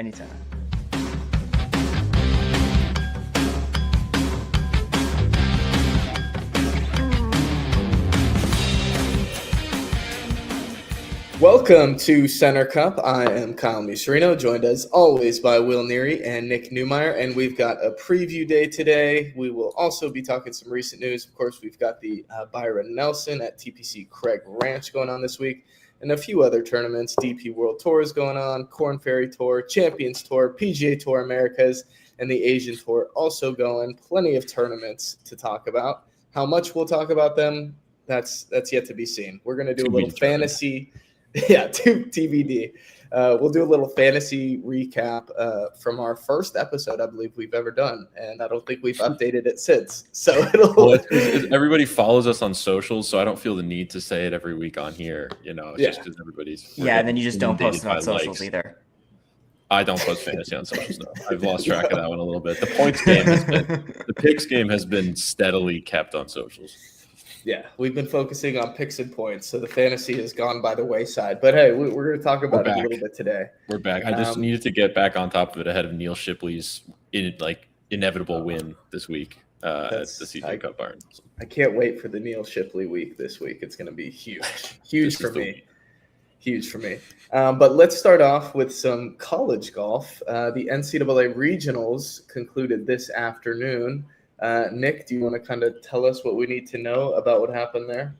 Anytime. Welcome to Center Cup. I am Kyle Miserino, joined as always by Will Neary and Nick Newmeyer, and we've got a preview day today. We will also be talking some recent news. Of course, we've got the Byron Nelson at TPC Craig Ranch going on this week, and a few other tournaments. DP World Tour is going on, Korn Ferry Tour, Champions Tour, PGA Tour Americas, and the Asian Tour also going. Plenty of tournaments to talk about. How much we'll talk about them, that's yet to be seen. We're going to do a little fantasy. Yeah, TBD. We'll do a little fantasy recap from our first episode, I believe we've ever done, and I don't think we've updated it since. So everybody follows us on socials, so I don't feel the need to say it every week on here. It's just because everybody's and then you just don't post it on socials either. I don't post fantasy on socials though. I've lost track of that one a little bit. The picks game has been steadily kept on socials. Yeah, we've been focusing on picks and points, so the fantasy has gone by the wayside. But hey, we're going to talk about it a little bit today. We're back. I just needed to get back on top of it ahead of Neil Shipley's inevitable win this week at the CJ Cup Byron Nelson. I can't wait for the Neil Shipley week this week. It's going to be huge for me. Huge for me. But let's start off with some college golf. The NCAA regionals concluded this afternoon. Nick, do you want to kind of tell us what we need to know about what happened there?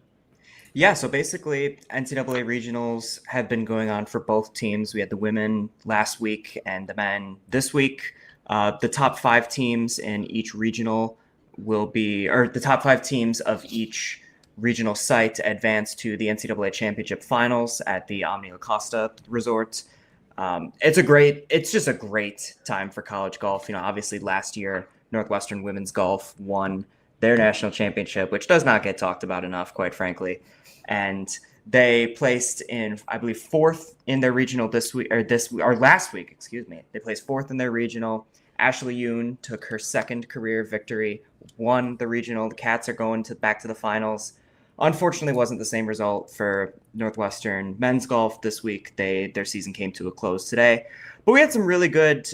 Yeah, so basically NCAA regionals have been going on for both teams. We had the women last week and the men this week. The top 5 teams in each regional the top 5 teams of each regional site advance to the NCAA Championship finals at the Omni La Costa Resort. It's just a great time for college golf. Obviously last year, Northwestern Women's Golf won their national championship, which does not get talked about enough, quite frankly. And they placed in, I believe, 4th in their regional last week. They placed 4th in their regional. Ashley Yoon took her 2nd career victory, won the regional. The Cats are going back to the finals. Unfortunately, wasn't the same result for Northwestern men's golf this week. Their season came to a close today, but we had some really good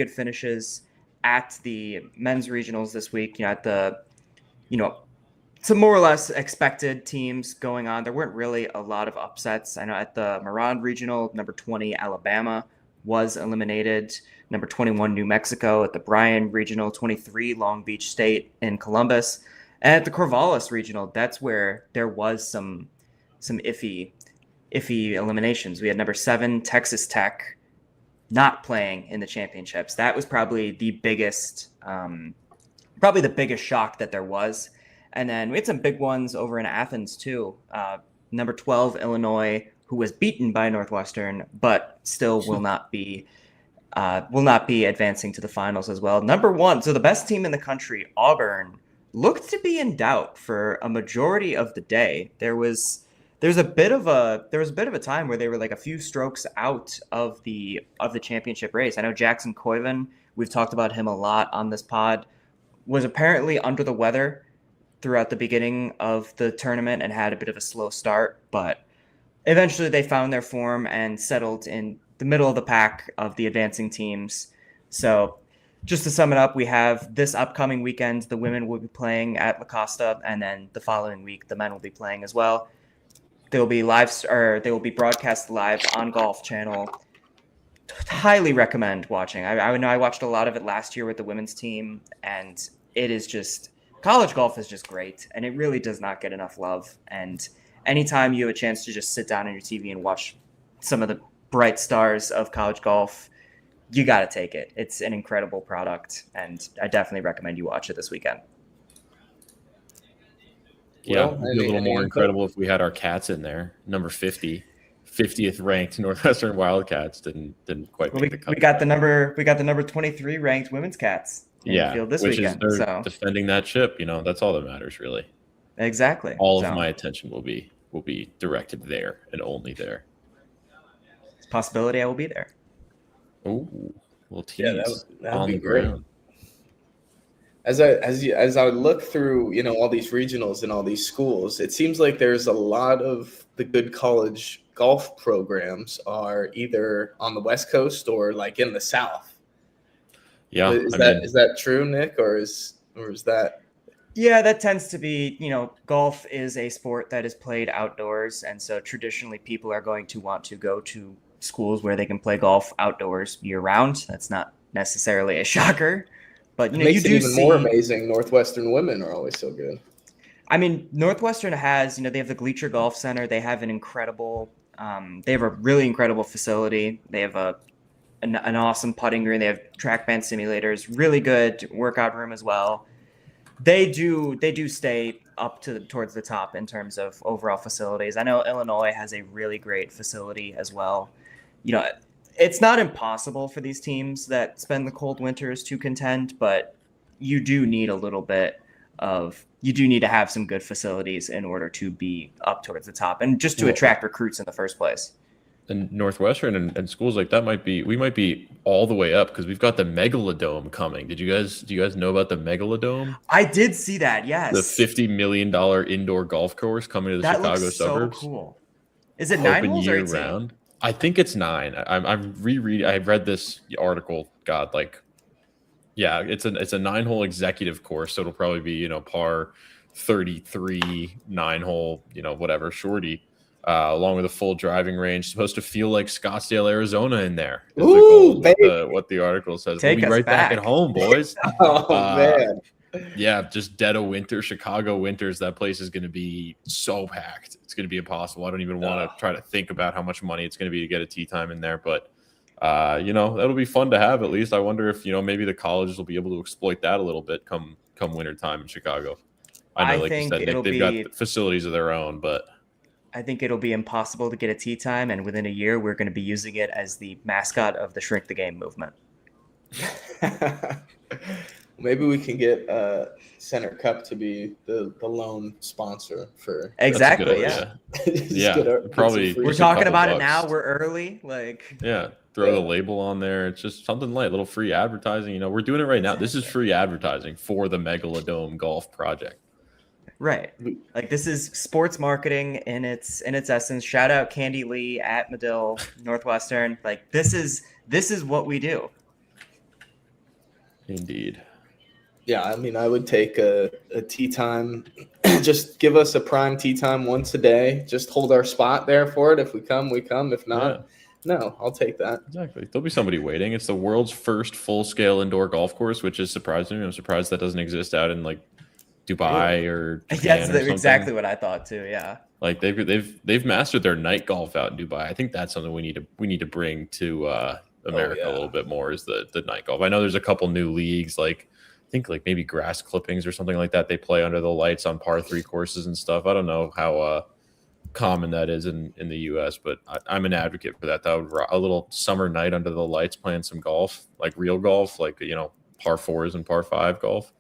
finishes at the men's regionals this week. Some more or less expected teams going on. There weren't really a lot of upsets. I know at the Moran regional, number 20 Alabama was eliminated. Number 21 New Mexico. At the Bryan regional, 23 Long Beach State in Columbus. And at the Corvallis regional, that's where there was some iffy eliminations. We had number 7 Texas Tech not playing in the championships. That was probably the biggest shock that there was. And then we had some big ones over in Athens too. Number 12 Illinois, who was beaten by Northwestern, but still will not be advancing to the finals as well. Number 1, so the best team in the country, Auburn, looked to be in doubt for a majority of the day. There was a bit of a time where they were like a few strokes out of the championship race. I know Jackson Coyven, we've talked about him a lot on this pod, was apparently under the weather throughout the beginning of the tournament and had a bit of a slow start, but eventually they found their form and settled in the middle of the pack of the advancing teams. So just to sum it up, we have this upcoming weekend, the women will be playing at La Costa, and then the following week, the men will be playing as well. They will be broadcast live on Golf Channel. Highly recommend watching. I know I watched a lot of it last year with the women's team, and it is just, college golf is just great, and it really does not get enough love. And anytime you have a chance to just sit down on your TV and watch some of the bright stars of college golf, you got to take it. It's an incredible product, and I definitely recommend you watch it this weekend. Yeah, it'd be a little more incredible if we had our Cats in there. Number 50, 50th ranked Northwestern Wildcats didn't quite make the cut. We got the number 23 ranked women's Cats in the field this weekend. They're defending that chip. That's all that matters, really. Exactly. All of my attention will be directed there and only there. It's a possibility I will be there. Oh, little tease that'd be great. As I look through, all these regionals and all these schools, it seems like there's a lot of the good college golf programs are either on the West Coast or like in the South. Yeah, Is that true, Nick, or is that? Yeah, that tends to be, golf is a sport that is played outdoors, and so traditionally people are going to want to go to schools where they can play golf outdoors year round. That's not necessarily a shocker. But it makes it even more amazing. Northwestern women are always so good. I mean, Northwestern has, they have the Gleacher Golf Center. They have they have a really incredible facility. They have an awesome putting green. They have TrackMan simulators, really good workout room as well. They do stay up towards the top in terms of overall facilities. I know Illinois has a really great facility as well. It's not impossible for these teams that spend the cold winters to contend, but you do need to have some good facilities in order to be up towards the top and just to attract recruits in the first place. And Northwestern and schools like that we might be all the way up because we've got the Megalodome coming. Do you guys know about the Megalodome? I did see that. Yes, the $50 million indoor golf course coming to the Chicago suburbs. So cool. Is it 9 holes or 18? Round? I think it's 9. I'm rereading. I read this article. God, it's a 9-hole executive course, so it'll probably be par 33, 9-hole, whatever shorty. Along with a full driving range, supposed to feel like Scottsdale, Arizona in there. Ooh, what the article says. Take we'll be right back at home, boys. Man. Yeah, just dead of winter, Chicago winters. That place is going to be so packed. It's going to be impossible. I don't even want to try to think about how much money it's going to be to get a tee time in there. But, that'll be fun to have at least. I wonder if, maybe the colleges will be able to exploit that a little bit come winter time in Chicago. I know, like you said, Nick, they've got facilities of their own, but I think it'll be impossible to get a tee time. And within a year, we're going to be using it as the mascot of the Shrink the Game movement. Maybe we can get Center Cup to be the lone sponsor for. Exactly. Yeah. Probably. We're talking about it now. We're early. Throw the label on there. It's just something light, a little free advertising. We're doing it right now. This is free advertising for the Megalodome Golf Project. Right. This is sports marketing in its essence. Shout out Candy Lee at Medill, Northwestern. This is what we do. Indeed. Yeah, I mean, I would take a tee time. Just give us a prime tee time once a day. Just hold our spot there for it. If we come, we come. If not, no, I'll take that. Exactly. There'll be somebody waiting. It's the world's first full-scale indoor golf course, which is surprising. I'm surprised that doesn't exist out in Dubai or Japan. That's exactly what I thought too. Yeah. They've mastered their night golf out in Dubai. I think that's something we need to bring to America a little bit more is the night golf. I know there's a couple new leagues I think maybe grass clippings or something like that. They play under the lights on par 3 courses and stuff. I don't know how common that is in the US, but I'm an advocate for that. That would a little summer night under the lights playing some golf, real golf, par 4s and par 5 golf.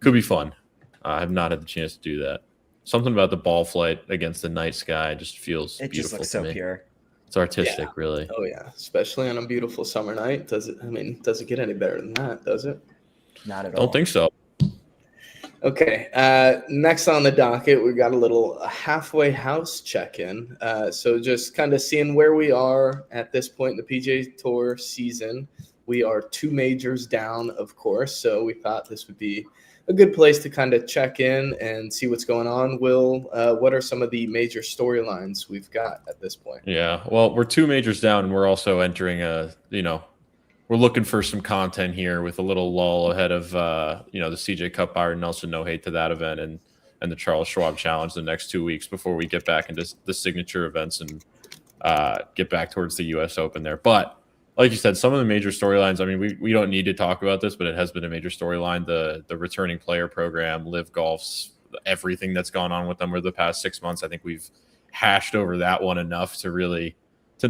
Could be fun. I have not had the chance to do that. Something about the ball flight against the night sky just feels beautiful. It just looks so pure. It's artistic, really. Oh yeah, especially on a beautiful summer night. Does it get any better than that? Does it? Not at all. I don't think so. Okay. Next on the docket, we've got a little halfway house check-in. So just kind of seeing where we are at this point in the PGA Tour season. We are 2 majors down, of course. So we thought this would be a good place to kind of check in and see what's going on. Will, what are some of the major storylines we've got at this point? Yeah, well, we're 2 majors down, and we're also entering we're looking for some content here with a little lull ahead of, the CJ Cup Byron Nelson, no hate to that event, and the Charles Schwab Challenge the next 2 weeks before we get back into the signature events and get back towards the U.S. Open there. But like you said, some of the major storylines, I mean, we don't need to talk about this, but it has been a major storyline. The returning player program, Live Golf's, everything that's gone on with them over the past 6 months. I think we've hashed over that one enough to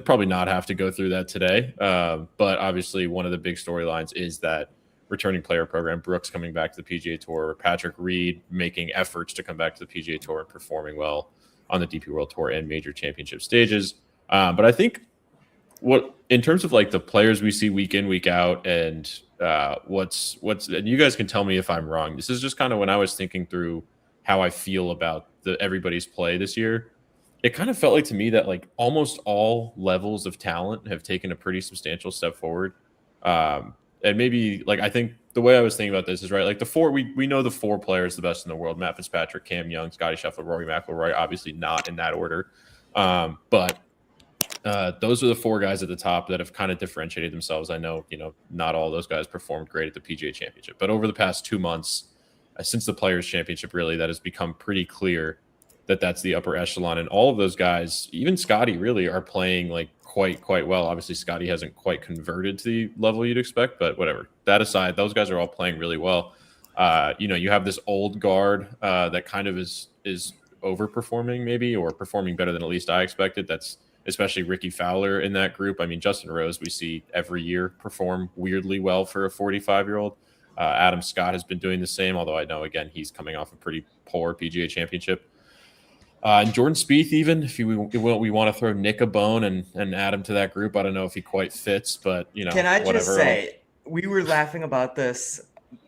probably not have to go through that today. But obviously one of the big storylines is that returning player program, Brooks coming back to the PGA Tour, Patrick Reed making efforts to come back to the PGA Tour and performing well on the DP World Tour and major championship stages. But I think in terms of the players we see week in, week out, and what's and you guys can tell me if I'm wrong. This is just kind of when I was thinking through how I feel about everybody's play this year. It kind of felt like to me that like almost all levels of talent have taken a pretty substantial step forward. And maybe like I think the way I was thinking about this is right. Like the four, we know the four players the best in the world: Matt Fitzpatrick, Cam Young, Scotty Scheffler, Rory McIlroy. Obviously not in that order, but those are the four guys at the top that have kind of differentiated themselves. I know not all those guys performed great at the PGA Championship, but over the past 2 months, since the Players Championship, really that has become pretty clear that that's the upper echelon, and all of those guys, even Scotty, really are playing like quite well. Obviously, Scotty hasn't quite converted to the level you'd expect, but whatever. That aside, those guys are all playing really well. You have this old guard that kind of is overperforming, maybe, or performing better than at least I expected. That's especially Ricky Fowler in that group. I mean, Justin Rose, we see every year perform weirdly well for a 45-year-old. Adam Scott has been doing the same, although I know, again, he's coming off a pretty poor PGA Championship. And Jordan Spieth, even if we want to throw Nick a bone and add him to that group, I don't know if he quite fits, but Can I just say, we were laughing about this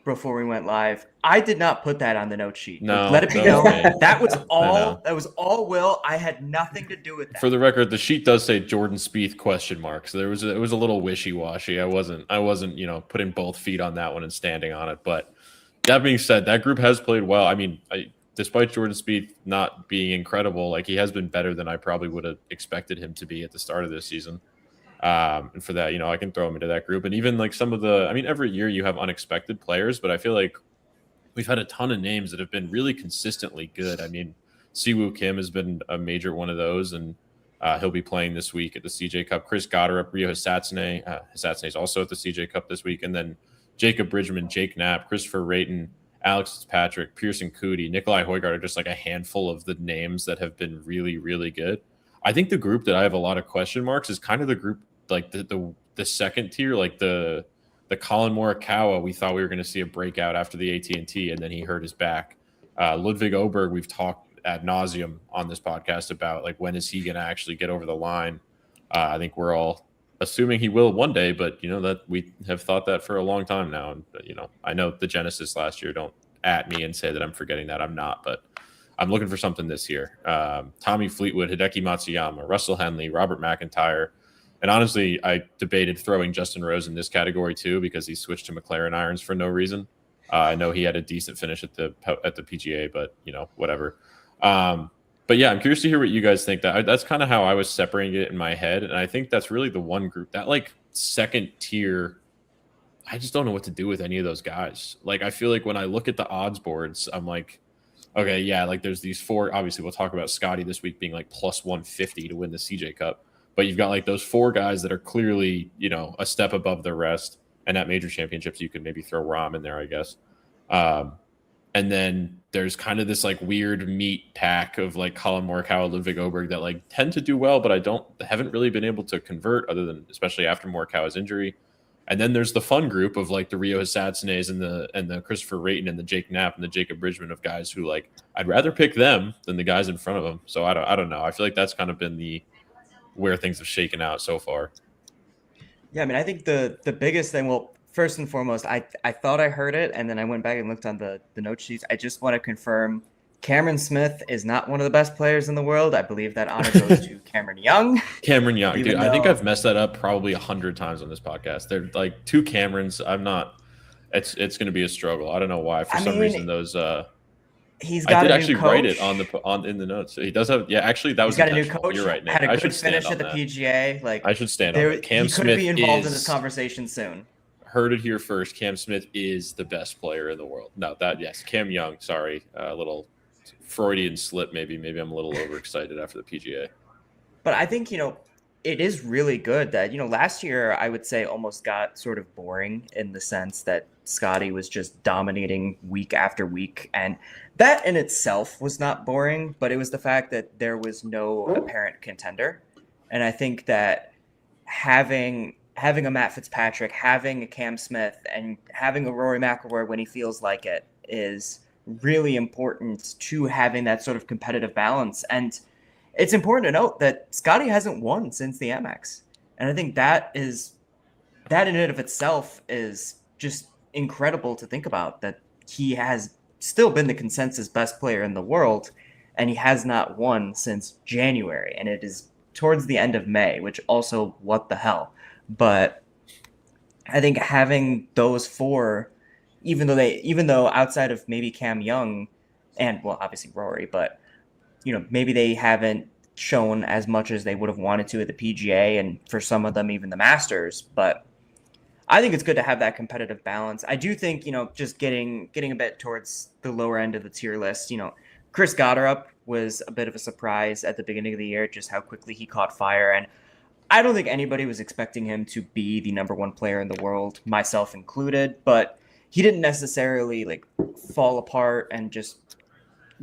before we went live. I did not put that on the note sheet. No, let it be known. That was all. That was all Will. I had nothing to do with that. For the record, the sheet does say Jordan Spieth ? So it was a little wishy washy. I wasn't putting both feet on that one and standing on it. But that being said, that group has played well. I mean, despite Jordan Spieth not being incredible, like he has been better than I probably would have expected him to be at the start of this season. And for that, I can throw him into that group. And even like every year you have unexpected players, but I feel like we've had a ton of names that have been really consistently good. I mean, Siwoo Kim has been a major one of those, and he'll be playing this week at the CJ Cup. Chris Gotterup, Rio Hisatsune. Hisatsune is also at the CJ Cup this week. And then Jacob Bridgman, Jake Knapp, Christopher Rayton, Alex Fitzpatrick, Pearson Coody, Nikolai Højgaard are just like a handful of the names that have been really, really good. I think the group that I have a lot of question marks is kind of the group like the second tier, like the Colin Morikawa. We thought we were going to see a breakout after the AT&T, and then he hurt his back. Ludwig Oberg, we've talked ad nauseum on this podcast about like when is he going to actually get over the line. I think we're all assuming he will one day, but that we have thought that for a long time now. And I know the Genesis last year. Don't at me and say that I'm forgetting that. I'm not, but I'm looking for something this year. Tommy Fleetwood, Hideki Matsuyama, Russell Henley, Robert McIntyre, and honestly, I debated throwing Justin Rose in this category too because he switched to McLaren irons for no reason. I know he had a decent finish at the PGA, but whatever. But yeah, I'm curious to hear what you guys think. That's kind of how I was separating it in my head. And I think that's really the one group that like second tier, I just don't know what to do with any of those guys. Like, I feel like when I look at the odds boards, I'm like, okay, yeah, like there's these four, obviously we'll talk about Scotty this week being like plus 150 to win the CJ Cup. But you've got like those four guys that are clearly, a step above the rest. And at major championships, you could maybe throw Rahm in there, I guess. And then there's kind of this like weird meat pack of like Colin Morikawa, Ludwig Oberg that like tend to do well, but haven't really been able to convert other than especially after Morikawa's injury. And then there's the fun group of like the Rio Hisatsunes and the Christopher Rayton and the Jake Knapp and the Jacob Bridgman of guys who like I'd rather pick them than the guys in front of them. So I don't know. I feel like that's kind of been where things have shaken out so far. Yeah, I mean, I think the biggest thing, well, first and foremost, I thought I heard it, and then I went back and looked on the note sheets. I just want to confirm Cameron Smith is not one of the best players in the world. I believe that honor goes to Cameron Young. Cameron Young, dude. I think I've messed that up probably 100 times on this podcast. They're like two Camerons. I'm not. It's going to be a struggle. I don't know why. For some reason, those. He's got I did a actually new coach. write it in the notes. So he does have. Yeah, actually, that was. He's got a new coach. You're right, Nick. Had a good should finish at the PGA. Like I should stand on it. Cam Smith could be involved in this conversation soon. Heard it here first. Cam Smith is the best player in the world. No, yes, Cam Young. Sorry, a little Freudian slip. Maybe I'm a little overexcited after the PGA. But I think it is really good that last year I would say almost got sort of boring in the sense that Scotty was just dominating week after week, and that in itself was not boring, but it was the fact that there was no apparent contender. And I think that having a Matt Fitzpatrick, having a Cam Smith, and having a Rory McIlroy when he feels like it is really important to having that sort of competitive balance. And it's important to note that Scotty hasn't won since the Amex. And I think that in and of itself is just incredible to think about that he has still been the consensus best player in the world, and he has not won since January, and it is towards the end of May, which also, what the hell. But I think having those four, even though outside of maybe Cam Young and, well, obviously Rory, but maybe they haven't shown as much as they would have wanted to at the PGA, and for some of them even the Masters. But I think it's good to have that competitive balance. I do think, just getting a bit towards the lower end of the tier list, Chris Gotterup was a bit of a surprise at the beginning of the year, just how quickly he caught fire. And I don't think anybody was expecting him to be the number one player in the world, myself included, but he didn't necessarily like fall apart and just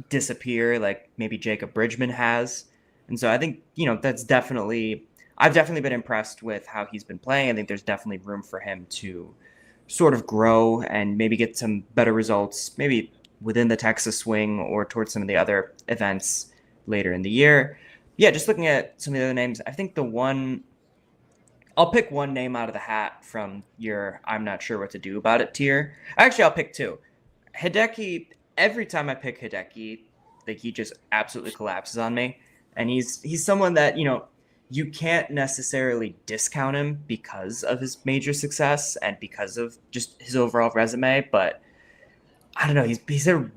disappear like maybe Jacob Bridgman has. And so I think, I've definitely been impressed with how he's been playing. I think there's definitely room for him to sort of grow and maybe get some better results, maybe within the Texas swing or towards some of the other events later in the year. Yeah, just looking at some of the other names, I think I'll pick one name out of the hat from your I'm not sure what to do about it tier. Actually, I'll pick two. Hideki, every time I pick Hideki, like he just absolutely collapses on me. And he's someone that, you can't necessarily discount him because of his major success and because of just his overall resume. But I don't know, he's a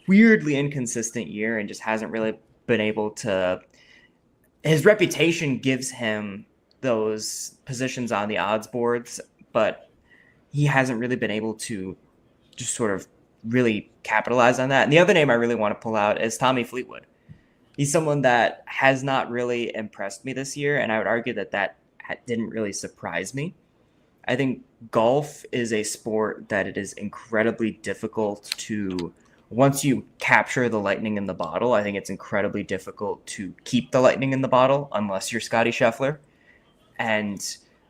weirdly inconsistent year and just hasn't really been able to. His reputation gives him those positions on the odds boards, but he hasn't really been able to just sort of really capitalize on that. And the other name I really want to pull out is Tommy Fleetwood. He's someone that has not really impressed me this year, and I would argue that didn't really surprise me. I think golf is a sport that it is incredibly difficult to, once you capture the lightning in the bottle, I think it's incredibly difficult to keep the lightning in the bottle unless you're Scotty Scheffler. And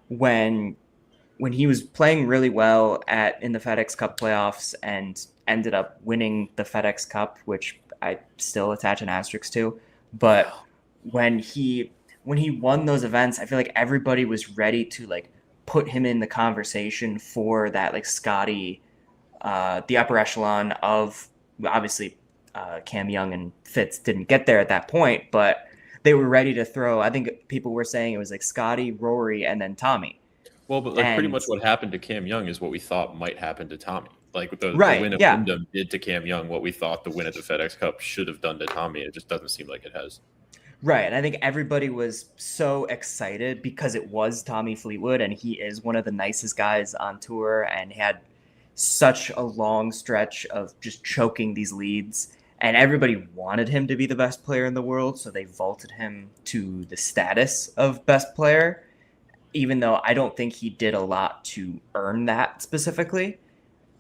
when he was playing really well in the FedEx Cup playoffs and ended up winning the FedEx Cup, which I still attach an asterisk to, but when he won those events, I feel like everybody was ready to like put him in the conversation for that like Scotty, the upper echelon of obviously Cam Young and Fitz didn't get there at that point, but they were ready to throw. I think people were saying it was like Scotty, Rory, and then Tommy. Well, but pretty much what happened to Cam Young is what we thought might happen to Tommy. Like the win of Wyndham did to Cam Young what we thought the win at the FedEx Cup should have done to Tommy. It just doesn't seem like it has. Right. And I think everybody was so excited because it was Tommy Fleetwood, and he is one of the nicest guys on tour and had such a long stretch of just choking these leads. And everybody wanted him to be the best player in the world, so they vaulted him to the status of best player, even though I don't think he did a lot to earn that specifically.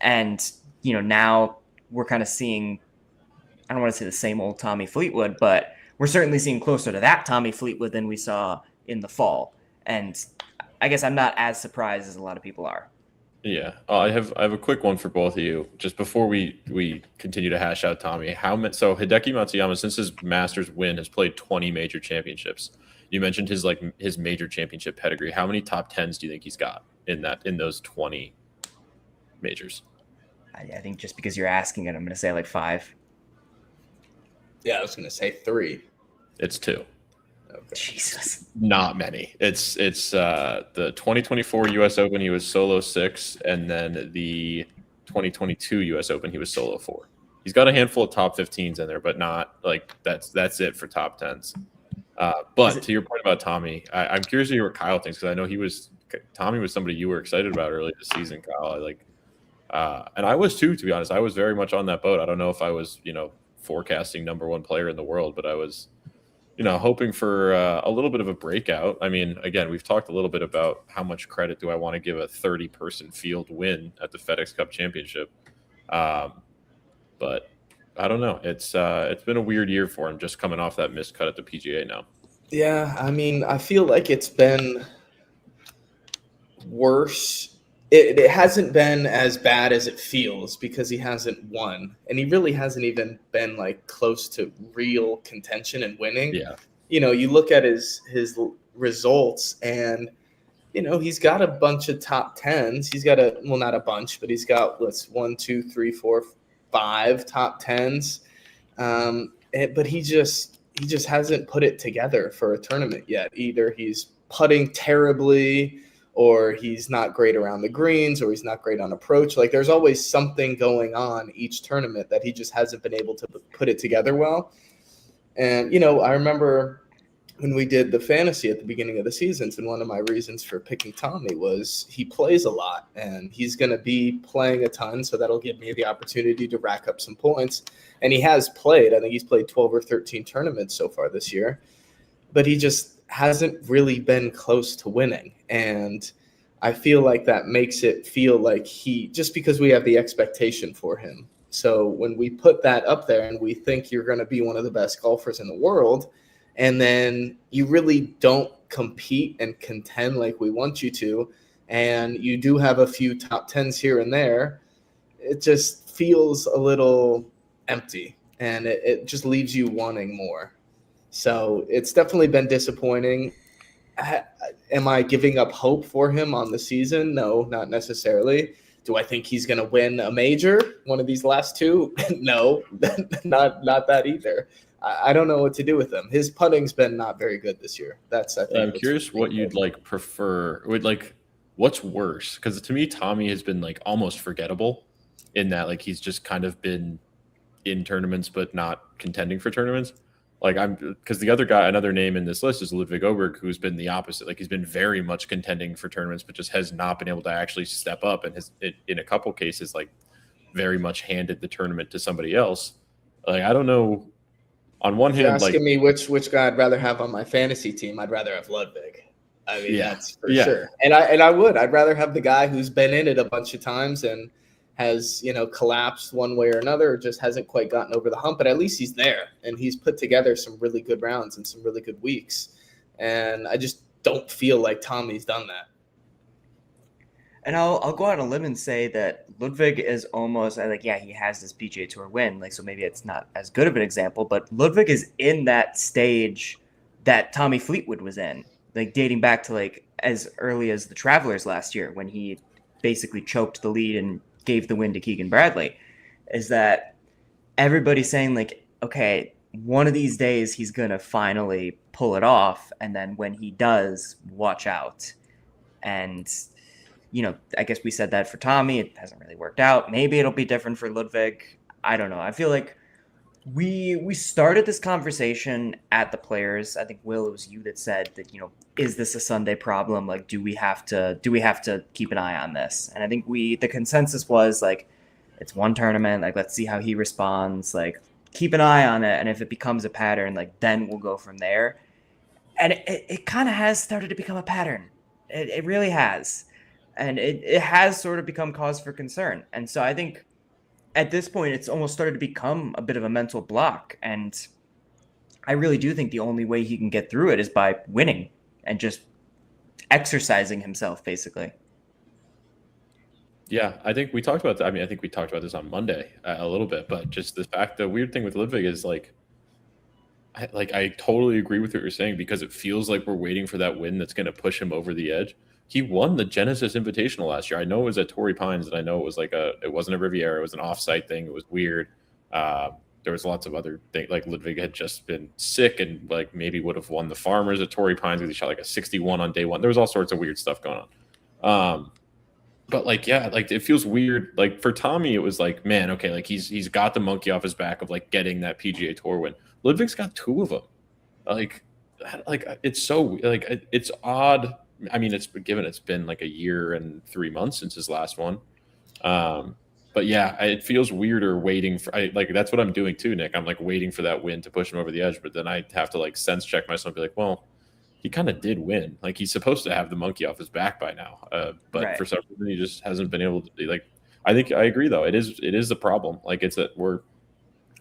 And, now we're kind of seeing, I don't want to say the same old Tommy Fleetwood, but we're certainly seeing closer to that Tommy Fleetwood than we saw in the fall. And I guess I'm not as surprised as a lot of people are. Yeah. I have a quick one for both of you. Just before we continue to hash out Tommy, so Hideki Matsuyama, since his Masters win, has played 20 major championships. You mentioned his major championship pedigree. How many top 10s do you think he's got in those 20 majors? I think just because you're asking it, I'm going to say like 5. Yeah, I was going to say 3. It's 2. Okay. Jesus. Not many. It's the 2024 U.S. Open, he was solo 6, and then the 2022 U.S. Open, he was solo 4. He's got a handful of top 15s in there, but not like that's it for top 10s. But to your point about Tommy, I'm curious to hear what Kyle thinks, because I know Tommy was somebody you were excited about early this season, Kyle. And I was too, to be honest. I was very much on that boat. I don't know if I was, forecasting number one player in the world, but I was, hoping for a little bit of a breakout. I mean, again, we've talked a little bit about how much credit do I want to give a 30-person field win at the FedEx Cup Championship. But I don't know. It's been a weird year for him, just coming off that missed cut at the PGA now. Yeah, I mean, I feel like it's been worse. It hasn't been as bad as it feels because he hasn't won, and he really hasn't even been like close to real contention and winning. Yeah. You look at his results, and he's got a bunch of top tens. He's got not a bunch, but he's got 1, 2, 3, 4, 5 top tens. But he just hasn't put it together for a tournament yet. Either he's putting terribly, or he's not great around the greens, or he's not great on approach. Like, there's always something going on each tournament that he just hasn't been able to put it together well. And, I remember when we did the fantasy at the beginning of the seasons, and one of my reasons for picking Tommy was he plays a lot, and he's going to be playing a ton, so that'll give me the opportunity to rack up some points. And he has played. I think he's played 12 or 13 tournaments so far this year, but he just hasn't really been close to winning. And I feel like that makes it feel like just because we have the expectation for him. So when we put that up there and we think you're going to be one of the best golfers in the world, and then you really don't compete and contend like we want you to, and you do have a few top tens here and there, it just feels a little empty, and it just leaves you wanting more. So it's definitely been disappointing. Am I giving up hope for him on the season? No, not necessarily. Do I think he's going to win a major, one of these last two? No, not that either. I don't know what to do with him. His putting's been not very good this year. I think I'm curious what you'd prefer. What's worse? Because to me, Tommy has been almost forgettable in that he's just kind of been in tournaments but not contending for tournaments. Because the other guy, another name in this list is Ludwig Oberg, who's been the opposite. He's been very much contending for tournaments, but just has not been able to actually step up, and has, in a couple cases, very much handed the tournament to somebody else. I don't know. On one hand, you're asking me which guy I'd rather have on my fantasy team. I'd rather have Ludwig. I mean, that's for sure. And I'd rather have the guy who's been in it a bunch of times and has, collapsed one way or another, or just hasn't quite gotten over the hump, but at least he's there and he's put together some really good rounds and some really good weeks. And I just don't feel like Tommy's done that. And I'll go out on a limb and say that Ludwig is almost he has this PGA Tour win, so maybe it's not as good of an example, but Ludwig is in that stage that Tommy Fleetwood was in, dating back to as early as the Travelers last year, when he basically choked the lead and gave the win to Keegan Bradley. Is that everybody's saying okay, one of these days he's gonna finally pull it off, and then when he does, watch out. And I guess we said that for Tommy. It hasn't really worked out. Maybe it'll be different for Ludwig. I don't know. I feel like we started this conversation at the Players. I think, Will, it was you that said that, is this a Sunday problem? Do we have to keep an eye on this? And I think the consensus was it's one tournament. Let's see how he responds. Keep an eye on it. And if it becomes a pattern, then we'll go from there. And it kind of has started to become a pattern. It really has. And it has sort of become cause for concern. And so I think at this point, it's almost started to become a bit of a mental block. And I really do think the only way he can get through it is by winning and just exercising himself, basically. Yeah, I think we talked about that. I mean, I think we talked about this on Monday a little bit, but just the weird thing with Ludwig is I totally agree with what you're saying, because it feels like we're waiting for that win that's going to push him over the edge. He won the Genesis Invitational last year. I know it was at Torrey Pines, and I know it was it wasn't a Riviera. It was an offsite thing. It was weird. There was lots of other things. Ludwig had just been sick and maybe would have won the Farmers at Torrey Pines because he shot a 61 on day one. There was all sorts of weird stuff going on. But it feels weird. For Tommy, it was man, okay, he's got the monkey off his back of getting that PGA Tour win. Ludwig's got two of them. It's so it's odd. I mean, it's been a year and 3 months since his last one. But yeah, it feels weirder waiting for. That's what I'm doing too, Nick. I'm waiting for that win to push him over the edge, but then I have to sense check myself and be well, he kind of did win. He's supposed to have the monkey off his back by now. But right. For some reason, he just hasn't been able to. I think I agree though. It is a problem. It's that we're,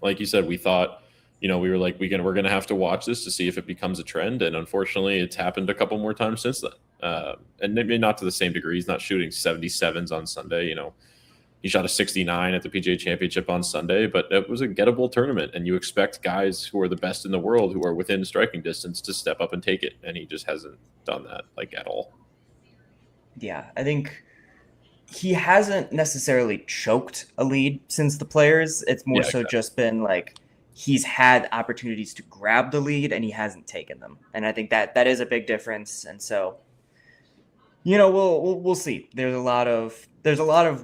like you said, we thought. We were we're gonna have to watch this to see if it becomes a trend, and unfortunately, it's happened a couple more times since then. And maybe not to the same degree. He's not shooting 77s on Sunday. He shot a 69 at the PGA Championship on Sunday, but it was a gettable tournament, and you expect guys who are the best in the world, who are within striking distance, to step up and take it, and he just hasn't done that at all. Yeah, I think he hasn't necessarily choked a lead since the Players. It's more Yeah, so exactly. just been like he's had opportunities to grab the lead and he hasn't taken them. And I think that is a big difference. And so, we'll see. There's a lot of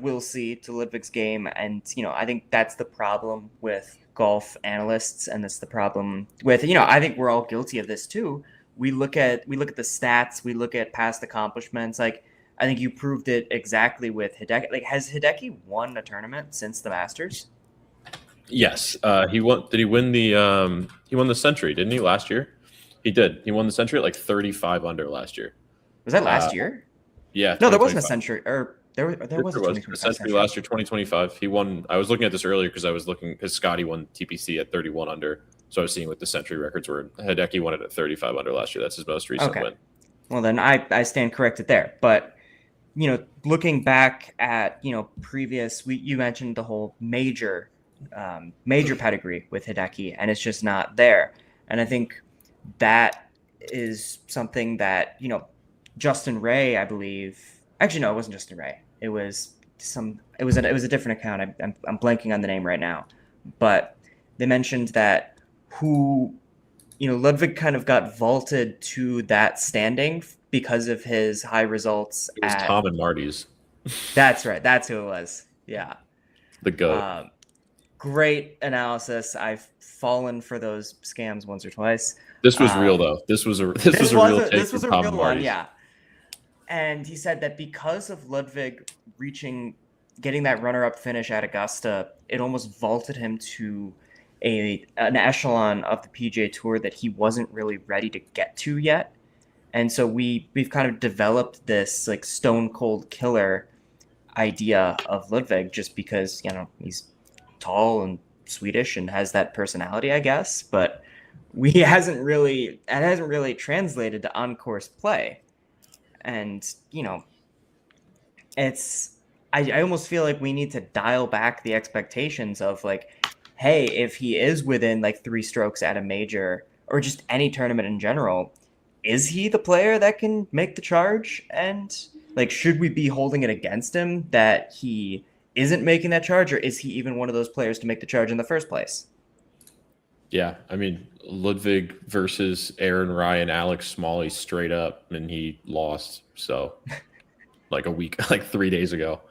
we'll see to Ludwig's game, and I think that's the problem with golf analysts, and that's the problem with I think we're all guilty of this too. We look at the stats, we look at past accomplishments. Like I think you proved it exactly with Hideki. Like has Hideki won a tournament since the Masters? Yes, he won. Did he win the? He won the Century, didn't he? Last year, he did. He won the Century at like 35 under last year. Was that Uh, last year? yeah, No, there wasn't a 2025. century, or there Yes, was a there was the 2025 Century century. last year, 2025. He won. I was looking at this earlier because I was looking because Scotty won TPC at 31 under. So I was seeing what the Century records were. Hideki won it at 35 under last year. That's his most recent Okay. win. Well, then I stand corrected there. But looking back at previous, you mentioned the whole major pedigree with Hideki, and it's just not there. And I think that is something that Justin Ray, I believe. Actually, no, it wasn't Justin Ray. It was a different account. I'm blanking on the name right now, but they mentioned that who Ludwig kind of got vaulted to that standing because of his high results It was at. Tom and Marty's, That's right. That's who it was. Yeah. the goat. Um, Great analysis. I've fallen for those scams once or twice. This was real though. This was a real take This was from a Tom real and one, Marty's. yeah. And he said that because of Ludwig getting that runner-up finish at Augusta, it almost vaulted him to an echelon of the PGA Tour that he wasn't really ready to get to yet. And so we've kind of developed this like stone cold killer idea of Ludwig just because he's tall and Swedish and has that personality, I guess. But it hasn't really translated to on course play. And it's I almost feel like we need to dial back the expectations of like, hey, if he is within like 3 strokes at a major or just any tournament in general, is he the player that can make the charge? And like, should we be holding it against him that he isn't making that charge, or is he even one of those players to make the charge in the first place? Yeah, I mean Ludwig versus Aaron Ryan, Alex Smalley straight up, and he lost. So like a week, like 3 days ago.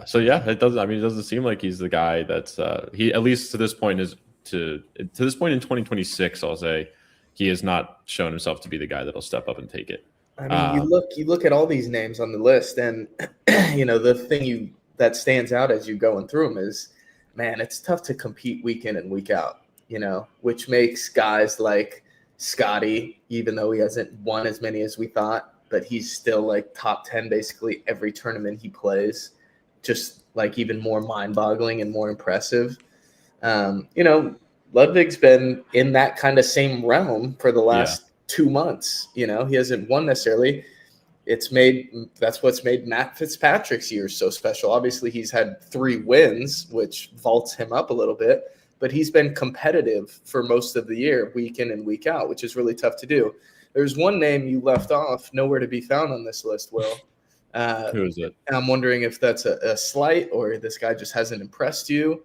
So yeah, it doesn't. I mean, it doesn't seem like he's the guy that's he at least to this point is to this point in 2026. I'll say he has not shown himself to be the guy that'll step up and take it. I mean, you look at all these names on the list, and the thing that stands out as you going through them is, man, it's tough to compete week in and week out. Which makes guys like Scotty, even though he hasn't won as many as we thought, but he's still like top 10 basically every tournament he plays, just like even more mind-boggling and more impressive. Ludwig's been in that kind of same realm for the last 2 months. He hasn't won necessarily. That's what's made Matt Fitzpatrick's year so special. Obviously, he's had 3 wins, which vaults him up a little bit, but he's been competitive for most of the year, week in and week out, which is really tough to do. There's one name you left off, nowhere to be found on this list, Will. Who is it? And I'm wondering if that's a slight or this guy just hasn't impressed you.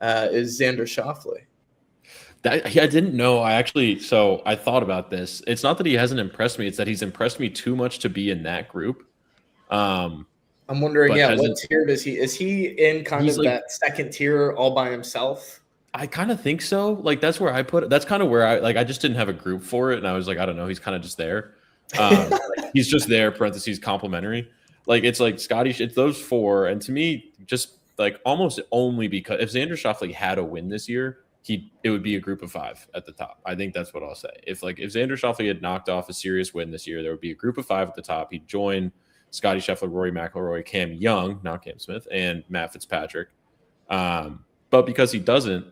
Is Xander Schauffele. I didn't know. I thought about this. It's not that he hasn't impressed me. It's that he's impressed me too much to be in that group. I'm wondering, what tier is he in kind of like, that second tier all by himself? I kind of think so. Like that's where I put it. That's kind of where I just didn't have a group for it. And I was like, I don't know. He's kind of just there. He's just there, parentheses, complimentary. Like it's like Scotty, it's those 4. And to me, just like almost only because if Xander Schauffele had a win this year, it would be a group of 5 at the top. I think that's what I'll say. If Xander Schauffele had knocked off a serious win this year, there would be a group of 5 at the top. He'd join Scotty Scheffler, Rory McIlroy, Cam Young, not Cam Smith, and Matt Fitzpatrick. But because he doesn't,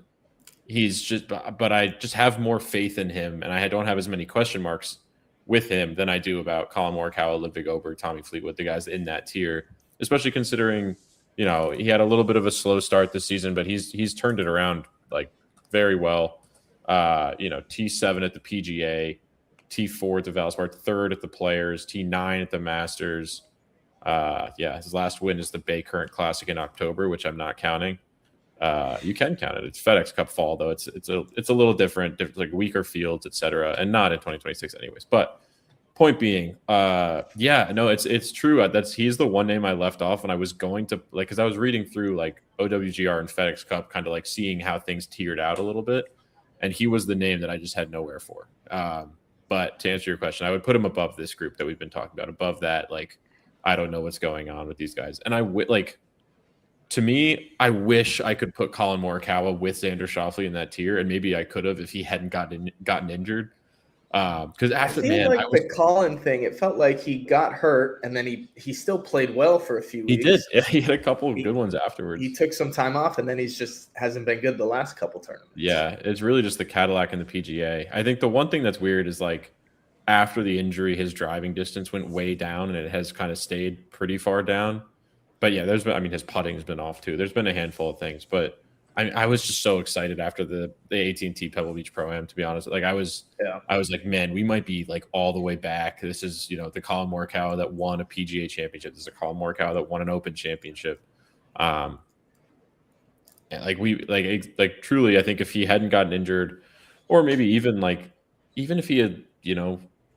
but I just have more faith in him, and I don't have as many question marks with him than I do about Colin Morikawa, Ludwig Oberg, Tommy Fleetwood, the guys in that tier, especially considering, he had a little bit of a slow start this season, but he's turned it around like very well. T7 at the PGA, T4 at the Valspar, 3rd at the Players, T9 at the Masters, His last win is the Bay Current Classic in October, which I'm not counting. You can count it. It's FedEx Cup fall though. It's a little different, like weaker fields, etc., and not in 2026 anyways. But point being, it's true. He's the one name I left off when I was going to because I was reading through like OWGR and FedEx Cup, kind of like seeing how things tiered out a little bit, and he was the name that I just had nowhere for. But to answer your question, I would put him above this group that we've been talking about. Above that, like I don't know what's going on with these guys, and to me, I wish I could put Colin Morikawa with Xander Schauffele in that tier, and maybe I could have if he hadn't gotten injured. Because after the Colin thing, it felt like he got hurt and then he still played well for a few weeks. He did. Yeah, he had a couple of good ones afterwards. He took some time off and then he's just hasn't been good the last couple tournaments. Yeah, it's really just the Cadillac and the PGA. I think the one thing that's weird is like after the injury, his driving distance went way down and it has kind of stayed pretty far down. But yeah, his putting has been off too. There's been a handful of things, but I was just so excited after the AT&T Pebble Beach Pro-Am, to be honest. Like I was like, man, we might be like all the way back. This is, the Colin Morikawa that won a PGA championship. This is a Colin Morikawa that won an Open championship. And truly, I think if he hadn't gotten injured, or maybe even if he had,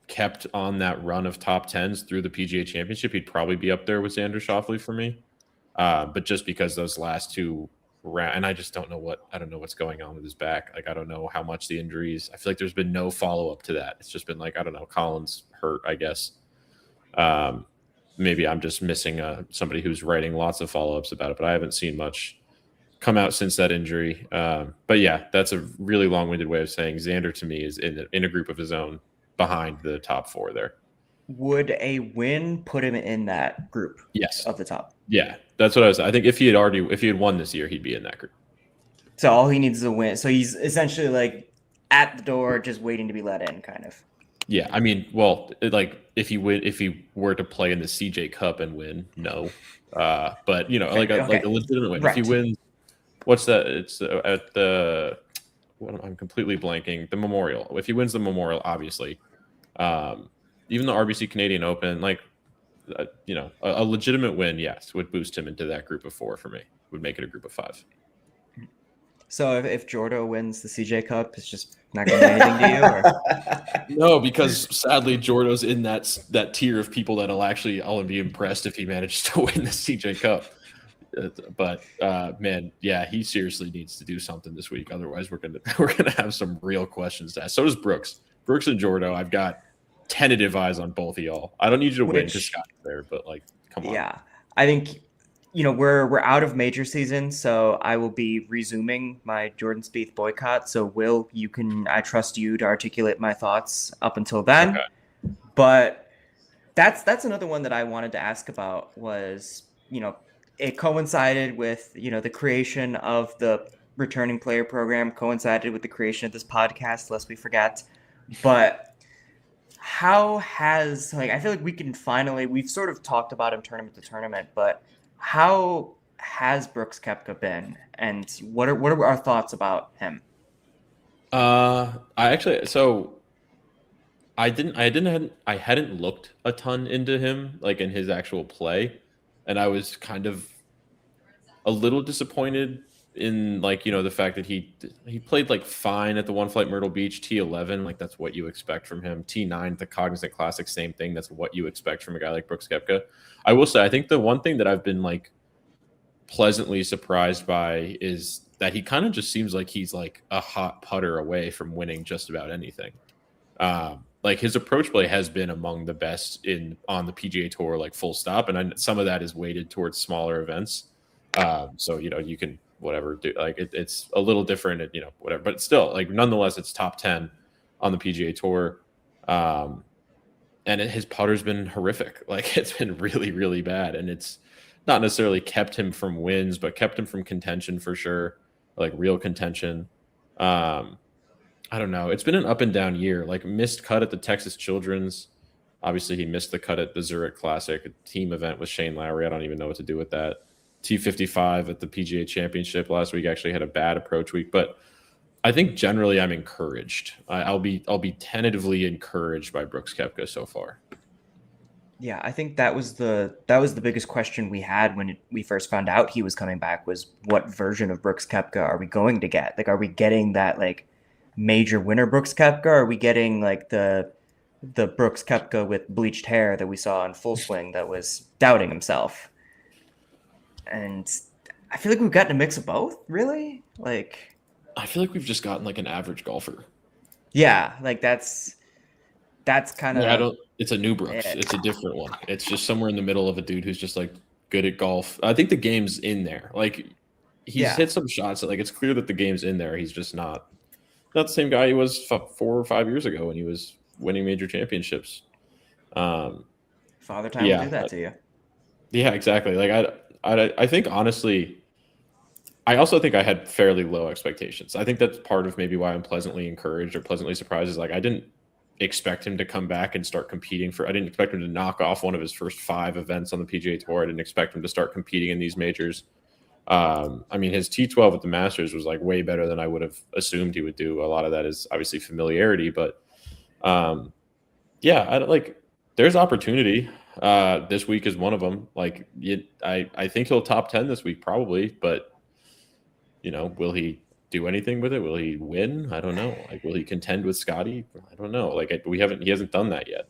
kept on that run of top tens through the PGA championship, he'd probably be up there with Xander Schauffele for me. But just because those last two and I just don't know what's going on with his back. Like, I don't know how much the injuries. I feel like there's been no follow-up to that. It's just been like, I don't know, Colin's hurt, I guess. Maybe I'm just missing somebody who's writing lots of follow-ups about it, but I haven't seen much come out since that injury. But yeah, that's a really long-winded way of saying Xander to me is in a group of his own behind the top four there. Would a win put him in that group? Yes. Of the top. Yeah, that's what I was. I think if he had won this year, he'd be in that group. So all he needs is a win. So he's essentially like at the door, just waiting to be let in, kind of. Yeah, I mean, well, if he were to play in the CJ Cup and win, no. But like a legitimate win. Right. If he wins, what's that? It's at the. I'm completely blanking. The Memorial. If he wins the Memorial, obviously. Even the RBC Canadian Open, a legitimate win, yes, would boost him into that group of four for me. Would make it a group of five. So if Jordo wins the CJ Cup, it's just not going to do anything to you? Or? No, because sadly Jordo's in that tier of people I'll be impressed if he manages to win the CJ Cup. But man, yeah, he seriously needs to do something this week. Otherwise, we're gonna have some real questions to ask. So does Brooks. Brooks and Jordo, I've got tentative eyes on both of y'all. I don't need you to win because Scott's there, but come on. Yeah, I think we're out of major season, so I will be resuming my Jordan Spieth boycott. So Will, I trust you to articulate my thoughts up until then. Okay. But that's another one that I wanted to ask about was it coincided with the creation of the returning player program, coincided with the creation of this podcast, lest we forget. But how has I feel like we've sort of talked about him tournament to tournament, but how has Brooks Koepka been, and what are our thoughts about him? I hadn't looked a ton into him in his actual play, and I was kind of a little disappointed in the fact that he played fine at the One Flight Myrtle Beach T11, that's what you expect from him. T9 the Cognizant Classic, same thing. That's what you expect from a guy like Brooks Koepka. I will say I think the one thing that I've been pleasantly surprised by is that he kind of just seems like he's a hot putter away from winning just about anything. His approach play has been among the best on the PGA Tour, full stop, and some of that is weighted towards smaller events. So you can whatever do it's a little different, whatever, but still nonetheless it's top 10 on the PGA Tour. And his putter's been horrific. It's been really, really bad, and it's not necessarily kept him from wins, but kept him from contention for sure, real contention. I don't know. It's been an up and down year. Missed cut at the Texas Children's. Obviously, he missed the cut at the Zurich Classic, a team event with Shane Lowry. I don't even know what to do with that. T55 at the PGA Championship last week actually had a bad approach week, but I think generally I'm encouraged. I'll be tentatively encouraged by Brooks Koepka so far. Yeah, I think that was the biggest question we had when we first found out he was coming back was what version of Brooks Koepka are we going to get? Like, are we getting that like major winner Brooks Koepka? Or are we getting like the Brooks Koepka with bleached hair that we saw in full swing that was doubting himself? And I feel like we've gotten a mix of both, really. Like, I feel like we've just gotten like an average golfer. yeah, like that's kind Yeah, I of don't. It's a new Brooks. it. It's a different one. It's just somewhere in the middle of a dude who's just like good at golf. I think the game's in there. Like he's Yeah, hit some shots that like it's clear that the game's in there. He's just not the same guy he was 4 or 5 years ago when he was winning major championships. Um, Father Time will do yeah, that to you. yeah, exactly. Like I think honestly, I also think I had fairly low expectations. I think that's part of maybe why I'm pleasantly encouraged or pleasantly surprised. Is like I didn't expect him to come back and start competing for. I didn't expect him to knock off one of his first 5 events on the PGA Tour. I didn't expect him to start competing in these majors. I mean, his T12 at the Masters was like way better than I would have assumed he would do. A lot of that is obviously familiarity, but um, yeah, there's opportunity. This week is one of them. I think he'll top 10 this week probably, but will he do anything with it? Will he win? I don't know. Like, will he contend with Scotty? I don't know. He hasn't done that yet.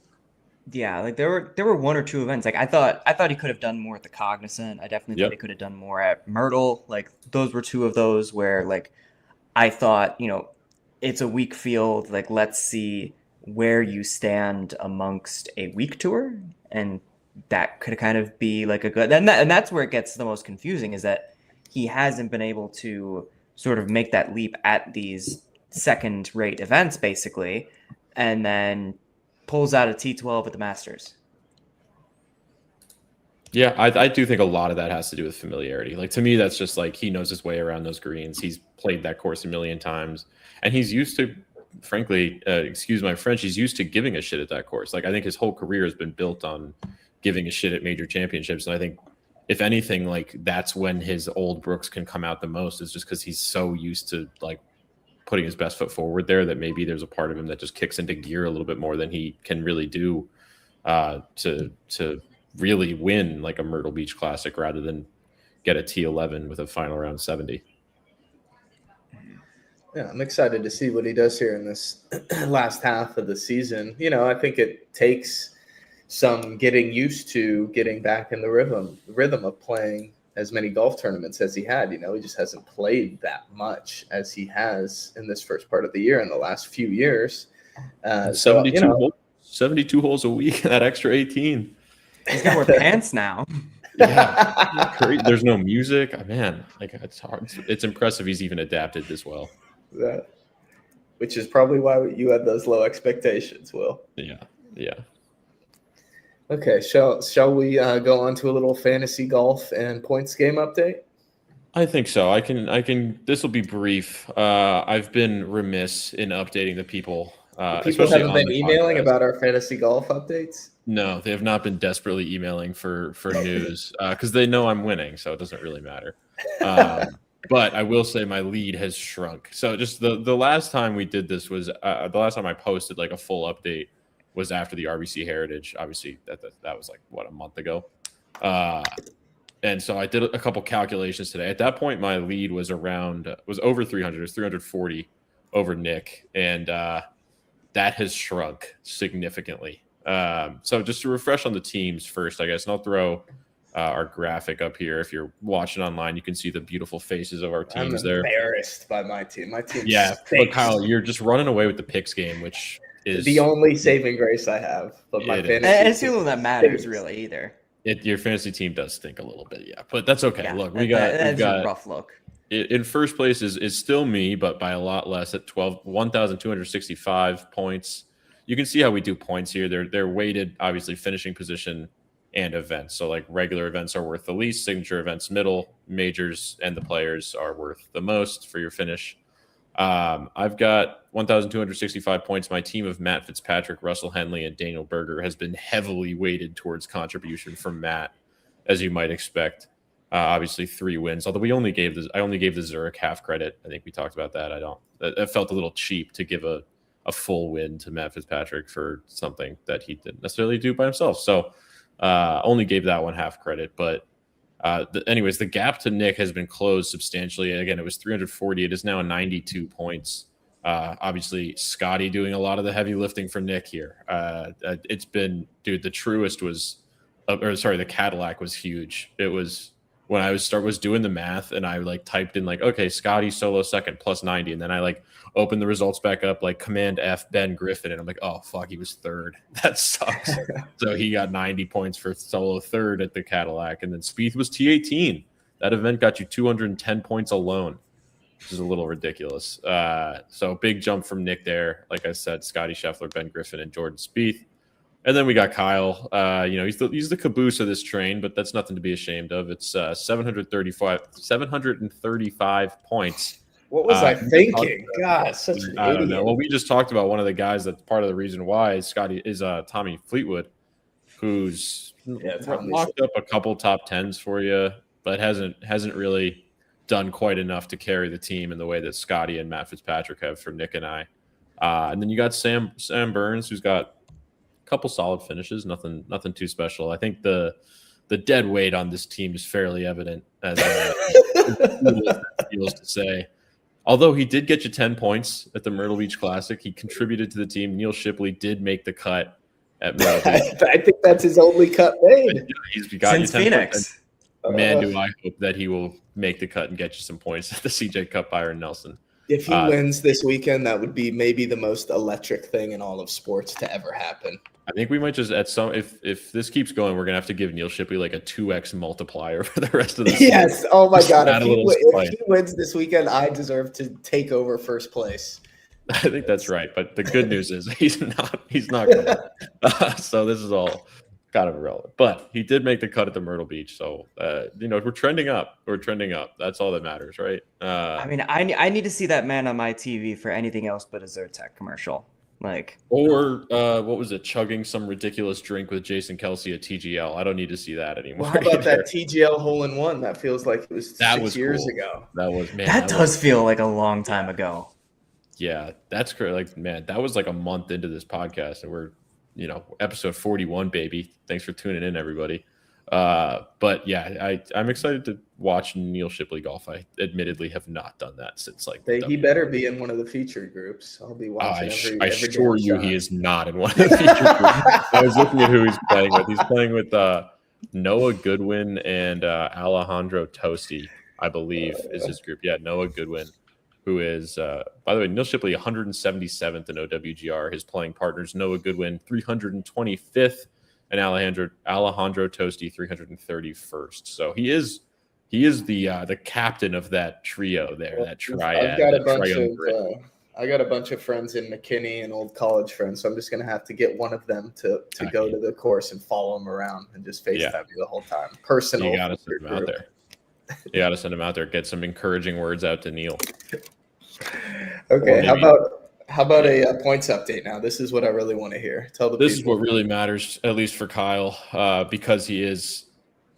Yeah, like there were one or two events. Like I thought he could have done more at the Cognizant. I definitely thought he Yep. could have done more at Myrtle. Like those were two of those where like I thought, it's a weak field. Like let's see where you stand amongst a weak tour, and that could kind of be like a good. And that's where it gets the most confusing is that he hasn't been able to sort of make that leap at these second-rate events, basically, and then pulls out a T12 at the Masters. Yeah, I do think a lot of that has to do with familiarity. Like to me, that's just like he knows his way around those greens. He's played that course a million times, and he's used to, frankly, excuse my French, he's used to giving a shit at that course. Like I think his whole career has been built on giving a shit at major championships, and I think if anything, like that's when his old Brooks can come out the most. Is just because he's so used to like putting his best foot forward there that maybe there's a part of him that just kicks into gear a little bit more than he can really do to really win like a Myrtle Beach Classic rather than get a T11 with a final round 70. Yeah, I'm excited to see what he does here in this last half of the season. I think it takes some getting used to getting back in the rhythm of playing as many golf tournaments as he had. He just hasn't played that much as he has in this first part of the year in the last few years. 72 holes a week, that extra 18. He's got more pants now. Yeah, there's no music, man. Like it's hard. It's impressive he's even adapted this well. Which is probably why you had those low expectations, Will. Yeah. Okay, shall we go on to a little fantasy golf and points game update? I think so. I can. This will be brief. I've been remiss in updating the people. People haven't been emailing about our fantasy golf updates? No, they have not been desperately emailing for news because they know I'm winning, so it doesn't really matter. But I will say my lead has shrunk. So just the last time we did this was the last time I posted like a full update was after the RBC Heritage. Obviously, that was like a month ago. And so I did a couple calculations today. At that point, my lead was over 300. It was 340 over Nick, and that has shrunk significantly. So just to refresh on the teams first, I guess, and I'll throw our graphic up here. If you're watching online, you can see the beautiful faces of our teams there. I'm embarrassed by my team. My team Yeah, stinks. but Kyle, you're just running away with the picks game, which is the only saving grace I have. But my fantasy and it's the only one that matters stinks. really either. Your fantasy team does stink a little bit, yeah, but that's okay. Yeah, Look, we've got a rough look. In first place is still me, but by a lot less at 1,265 points. You can see how we do points here. They're weighted, obviously, finishing position and events. So like regular events are worth the least, signature events middle, majors and the players are worth the most for your finish. I've got 1,265 points. My team of Matt Fitzpatrick, Russell Henley, and Daniel Berger has been heavily weighted towards contribution from Matt, as you might expect. Obviously 3 wins, although I only gave the Zurich half credit. I think we talked about that. That felt a little cheap to give a full win to Matt Fitzpatrick for something that he didn't necessarily do by himself. So Only gave that one half credit, but anyways, the gap to Nick has been closed substantially. Again, it was 340. It is now 92 points. Obviously, Scotty doing a lot of the heavy lifting for Nick here. It's been, dude, the Truist was, the Cadillac was huge. It was when I was doing the math and I like typed in like, okay, Scotty solo second plus 90. And then I like opened the results back up, like Command F Ben Griffin. And I'm like, oh, fuck, he was third. That sucks. So he got 90 points for solo third at the Cadillac. And then Spieth was T18. That event got you 210 points alone, which is a little ridiculous. So big jump from Nick there. Like I said, Scotty Scheffler, Ben Griffin, and Jordan Spieth. And then we got Kyle. He's the caboose of this train, but that's nothing to be ashamed of. It's 735 points. What was I thinking? God, such an I don't idiot. know. Well, we just talked about one of the guys that's part of the reason why Scotty is Tommy Fleetwood, who's locked up a couple top tens for you, but hasn't really done quite enough to carry the team in the way that Scotty and Matt Fitzpatrick have for Nick and I. And then you got Sam Burns, who's got couple solid finishes, nothing too special. I think the dead weight on this team is fairly evident, as feels to say. Although he did get you 10 points at the Myrtle Beach Classic, he contributed to the team. Neil Shipley did make the cut at Myrtle Beach. I think that's his only cut made he's got since you 10 Phoenix. Points. Man, do I hope that he will make the cut and get you some points at the CJ Cup Byron Nelson. If he wins this weekend, that would be maybe the most electric thing in all of sports to ever happen. I think we might just if this keeps going, we're gonna have to give Neil Shipley like a 2x multiplier for the rest of the season. Yes. Oh my God. If he wins this weekend, I deserve to take over first place. I think that's right. But the good news is he's not coming. So this is all kind of irrelevant. But he did make the cut at the Myrtle Beach. So we're trending up. That's all that matters, right? I mean, I need to see that man on my TV for anything else but a Zyrtec commercial. What was it? Chugging some ridiculous drink with Jason Kelsey at TGL. I don't need to see that anymore. How about that TGL hole-in-one? That feels like it was 6 years ago. That does feel like a long time ago. Yeah, that's great. Like, man, that was like a month into this podcast, and we're, episode 41, baby. Thanks for tuning in, everybody. But yeah, I'm excited to watch Neil Shipley golf. I admittedly have not done that since he better be in one of the featured groups. I'll be watching I assure you he is not in one of the featured groups. I was looking at who he's playing with. He's playing with Noah Goodwin and Alejandro Tosti, I believe, is his group. Yeah, Noah Goodwin, who is, by the way, Neil Shipley 177th in OWGR. His playing partners, Noah Goodwin 325th, and Alejandro Tosti 331st. So he is the captain of that trio there, that triad. I got a bunch of friends in McKinney and old college friends, so I'm just gonna have to get one of them to go to the course and follow them around and just FaceTime me the whole time. Personal. You gotta send him out there. You gotta send him out there. Get some encouraging words out to Neil. Okay, how about a points update now? This is what I really want to hear. This is what really matters, at least for Kyle, because he is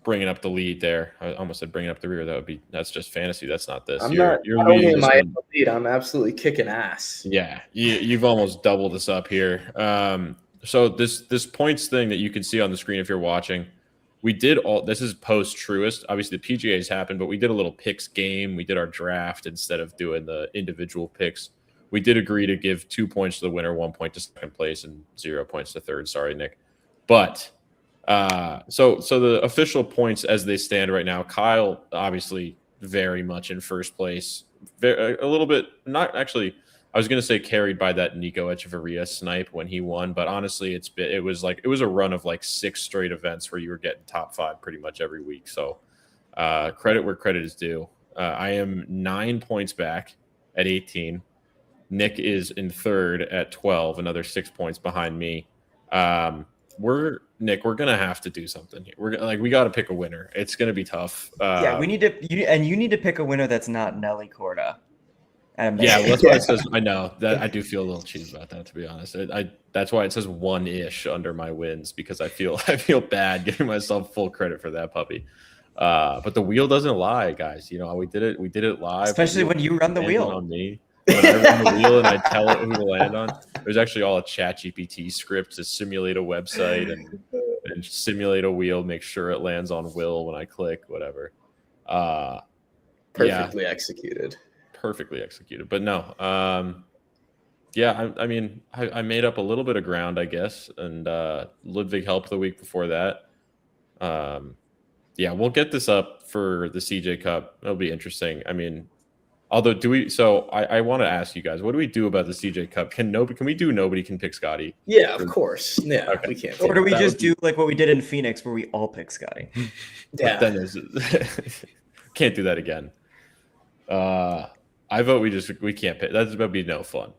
bringing up the lead there. I almost said bringing up the rear. That's just fantasy. That's not this. Not only am I in the lead, I'm absolutely kicking ass. Yeah, you've almost doubled us up here. So this points thing that you can see on the screen if you're watching, we did this is post Truist. Obviously the PGA's happened, but we did a little picks game. We did our draft instead of doing the individual picks. We did agree to give 2 points to the winner, 1 point to second place, and 0 points to third. Sorry, Nick. But so the official points as they stand right now, Kyle obviously very much in first place. A little bit, not actually, I was going to say carried by that Nico Echeverria snipe when he won, but honestly, it was a run of like 6 straight events where you were getting top 5 pretty much every week. So credit where credit is due. I am 9 points back at 18. Nick is in third at 12, another 6 points behind me. We're gonna have to do something here. We got to pick a winner. It's gonna be tough. We need to. You need to pick a winner that's not Nelly Corda. That's why it says. I know that I do feel a little cheesed about that, to be honest. That's why it says 1-ish under my wins, because I feel bad giving myself full credit for that puppy. But the wheel doesn't lie, guys. We did it live, especially when you run the wheel on me. When I run the wheel and I tell it who to land on, there's actually all a ChatGPT script to simulate a website, and and simulate a wheel, make sure it lands on Will when I click, whatever. Perfectly executed. Perfectly executed. But no, I mean, I made up a little bit of ground, I guess, and Ludwig helped the week before that. We'll get this up for the CJ Cup. It'll be interesting. I mean, although I want to ask you guys, what do we do about the CJ Cup? Can we do nobody can pick Scotty? Yeah, of course. Yeah, okay. We can't. Or do we just do like what we did in Phoenix where we all pick Scotty? Yeah. Then can't do that again. I vote we can't pick. That's about to be no fun.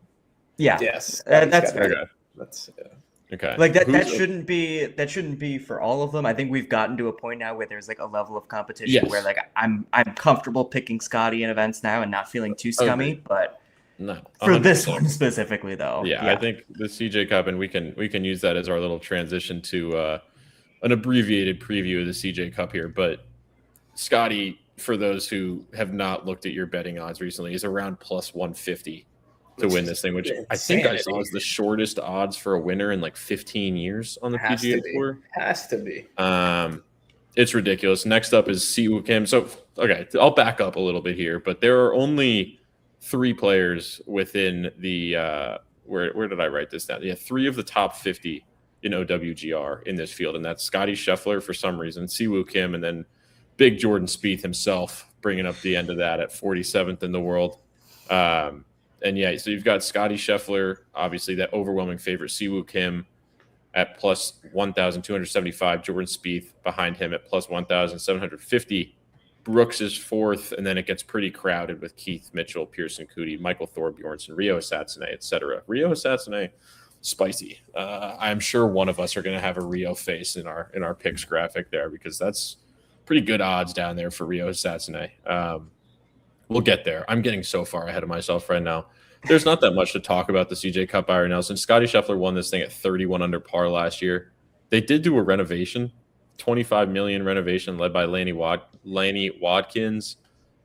Yeah. Yes. That's fair. Okay. That's okay. Like that shouldn't be for all of them. I think we've gotten to a point now where there's like a level of competition where like I'm comfortable picking Scotty in events now and not feeling too scummy. But no, for this one specifically though. Yeah, I think the CJ Cup, and we can use that as our little transition to an abbreviated preview of the CJ Cup here. But Scotty, for those who have not looked at your betting odds recently, is around plus 150 to win this thing, which I think I saw is the shortest odds for a winner in like 15 years on the PGA Tour. Has to be. It's ridiculous. Next up is Siwoo Kim. So, okay, I'll back up a little bit here, but there are only 3 players within the where did I write this down? Yeah, 3 of the top 50 in OWGR in this field, and that's Scotty Scheffler for some reason, Siwoo Kim, and then big Jordan Spieth himself bringing up the end of that at 47th in the world. So you've got Scotty Scheffler, obviously that overwhelming favorite, Siwoo Kim at plus 1,275, Jordan Spieth behind him at plus 1,750. Brooks is 4th, and then it gets pretty crowded with Keith Mitchell, Pearson Coody, Michael Thorbjornsen, Rio Satsune, etc. Rio Satsune, spicy. I'm sure one of us are going to have a Rio face in our picks graphic there, because that's pretty good odds down there for Rio Satsune. We'll get there. I'm getting so far ahead of myself right now. There's not that much to talk about the CJ Cup Byron Nelson. Scotty Scheffler won this thing at 31 under par last year. They did do a renovation, $25 million renovation led by Laney Watkins.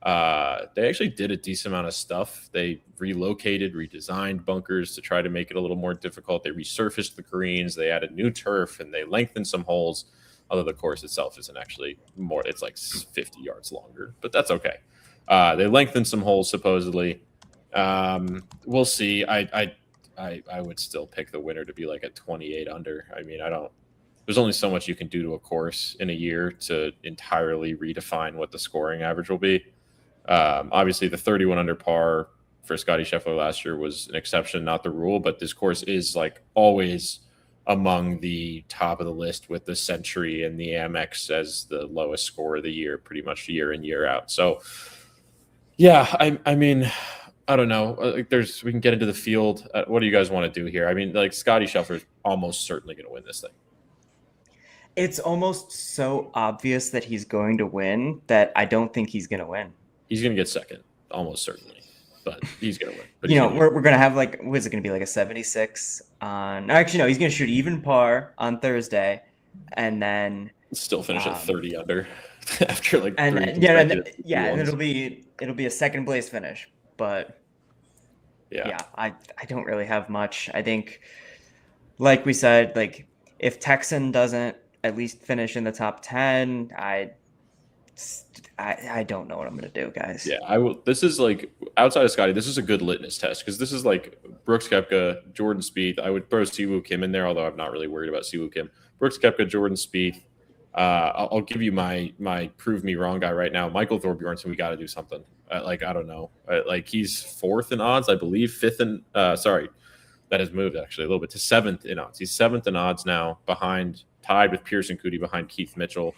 They actually did a decent amount of stuff. They relocated, redesigned bunkers to try to make it a little more difficult. They resurfaced the greens. They added new turf, and they lengthened some holes, although the course itself isn't actually more. It's like 50 yards longer, but that's okay. They lengthened some holes supposedly. We'll see. I would still pick the winner to be like at 28 under. I mean, there's only so much you can do to a course in a year to entirely redefine what the scoring average will be. Obviously the 31 under par for Scotty Scheffler last year was an exception, not the rule, but this course is like always among the top of the list with the Century and the Amex as the lowest score of the year, pretty much year in, year out. So yeah, I mean, I don't know. We can get into the field. What do you guys want to do here? I mean, like Scotty Scheffler is almost certainly going to win this thing. It's almost so obvious that he's going to win that I don't think he's going to win. He's going to get second, almost certainly, but he's going to win. But we're going to have like, what is it going to be, like a 76 on? Actually, no, he's going to shoot even par on Thursday, and then still finish at 30 under after like and 3 and it'll be a second place finish. But yeah, I don't really have much. I think, like we said, like if Texan doesn't at least finish in the top 10, I don't know what I'm going to do, guys. Yeah, I will. This is like, outside of Scotty, this is a good litmus test, because this is like Brooks Koepka, Jordan Spieth. I would throw Siwoo Kim in there, although I'm not really worried about Siwoo Kim. Brooks Koepka, Jordan Spieth. I'll give you my prove me wrong guy right now, Michael Thorbjornsen. We got to do something. I don't know. He's 4th in odds, I believe. 5th in that has moved actually a little bit to 7th in odds. He's 7th in odds now, tied with Pearson Coody behind Keith Mitchell.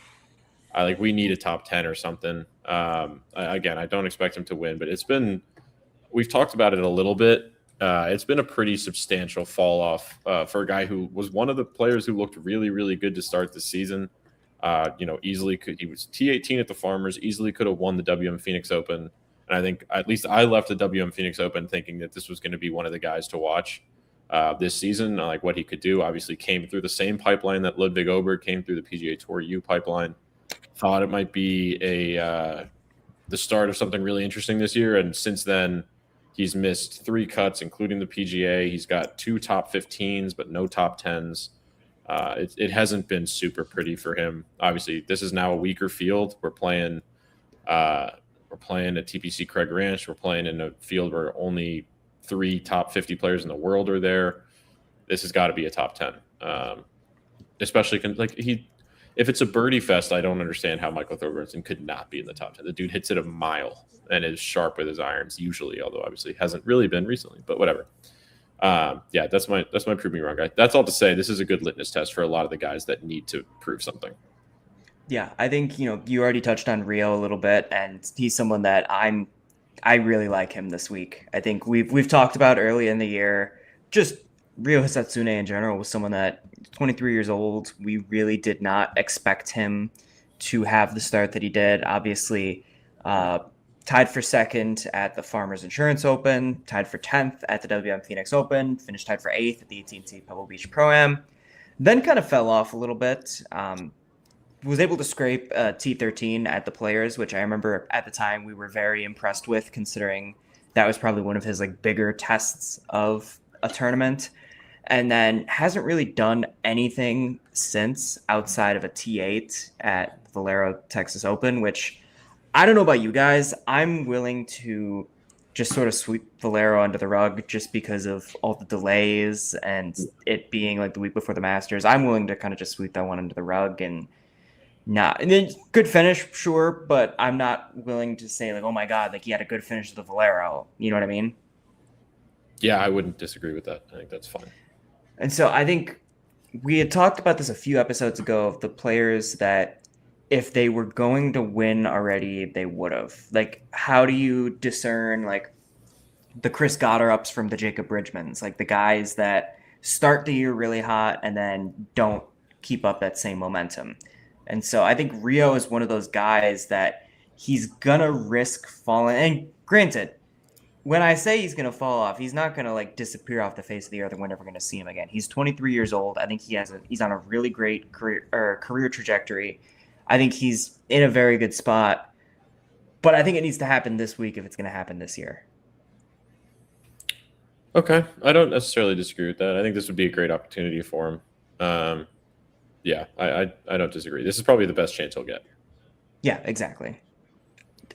We need a top 10 or something. Again, I don't expect him to win, but we've talked about it a little bit. It's been a pretty substantial fall off for a guy who was one of the players who looked really, really good to start the season. Easily he was T18 at the Farmers, easily could have won the WM Phoenix Open. And I think at least I left the WM Phoenix Open thinking that this was going to be one of the guys to watch this season, like what he could do. Obviously came through the same pipeline that Ludwig Oberg came through, the PGA Tour U pipeline. Thought it might be the start of something really interesting this year. And since then, he's missed 3 cuts, including the PGA. He's got 2 top 15s, but no top 10s. It hasn't been super pretty for him. Obviously, this is now a weaker field. We're playing at TPC Craig Ranch. We're playing in a field where only 3 top 50 players in the world are there. This has got to be a top 10. Especially if it's a birdie fest, I don't understand how Michael Thorbertson could not be in the top 10. The dude hits it a mile and is sharp with his irons usually, although obviously hasn't really been recently, but whatever. That's my prove me wrong guy. That's all to say this is a good litmus test for a lot of the guys that need to prove something. Yeah, I think, you already touched on Rio a little bit, and he's someone that I really like him this week. I think we've talked about early in the year, just Rio Hisatsune in general was someone that 23 years old. We really did not expect him to have the start that he did. Obviously, tied for second at the Farmers Insurance Open, tied for 10th at the WM Phoenix Open, finished tied for 8th at the AT&T Pebble Beach Pro-Am, then kind of fell off a little bit. Was able to scrape T13 at the Players, which I remember at the time we were very impressed with, considering that was probably one of his bigger tests of a tournament, and then hasn't really done anything since outside of a T8 at Valero Texas Open, which I don't know about you guys. I'm willing to just sort of sweep Valero under the rug just because of all the delays and it being the week before the Masters. I'm willing to kind of just sweep that one under the rug and then good finish, sure, but I'm not willing to say oh my God, he had a good finish to the Valero. You know what I mean? Yeah, I wouldn't disagree with that. I think that's fine. And so I think we had talked about this a few episodes ago of the players that if they were going to win already, they would have. How do you discern the Chris Gotterups from the Jacob Bridgmans, the guys that start the year really hot and then don't keep up that same momentum? And so I think Rio is one of those guys that he's going to risk falling. And granted, when I say he's going to fall off, he's not going to disappear off the face of the earth and we're never going to see him again. He's 23 years old. I think he's on a really great career trajectory. I think he's in a very good spot, but I think it needs to happen this week if it's going to happen this year. Okay. I don't necessarily disagree with that. I think this would be a great opportunity for him. Yeah, I don't disagree. This is probably the best chance he'll get. Yeah, exactly.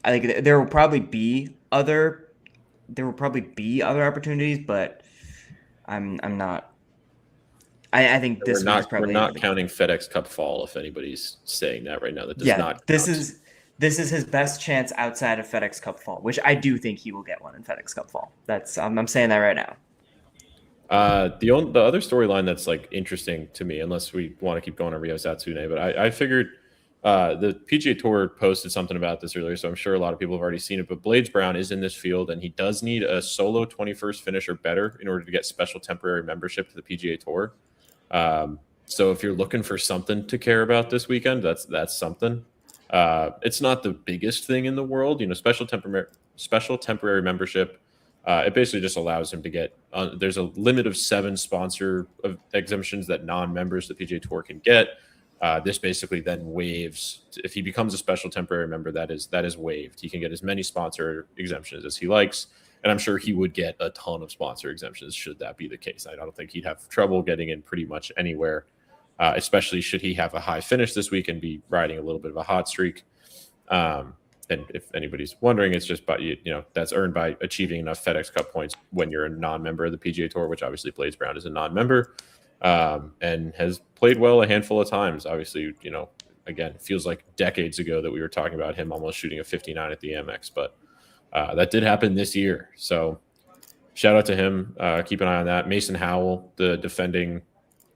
I think there will probably be other opportunities, but I'm not. I think this we're probably not counting FedEx Cup fall. If anybody's saying that right now, that does not count. This is his best chance outside of FedEx Cup fall, which I do think he will get one in FedEx Cup fall. That's I'm saying that right now. The other storyline that's interesting to me, unless we want to keep going on Rio Satsune, but I figured the PGA Tour posted something about this earlier, so I'm sure a lot of people have already seen it. But Blades Brown is in this field, and he does need a solo 21st finish or better in order to get special temporary membership to the PGA Tour. So if you're looking for something to care about this weekend, that's something. It's not the biggest thing in the world, special temporary membership. It basically just allows him to get there's a limit of 7 sponsor exemptions that non-members of the PGA Tour can get. This basically then waives, if he becomes a special temporary member, that is waived. He can get as many sponsor exemptions as he likes, and I'm sure he would get a ton of sponsor exemptions should that be the case. I don't think he'd have trouble getting in pretty much anywhere, especially should he have a high finish this week and be riding a little bit of a hot streak. And if anybody's wondering, it's just that's earned by achieving enough FedEx Cup points when you're a non-member of the PGA Tour, which obviously Blades Brown is a non-member, and has played well a handful of times. Obviously, again, it feels like decades ago that we were talking about him almost shooting a 59 at the Amex, but that did happen this year. So shout out to him. Keep an eye on that. Mason Howell, the defending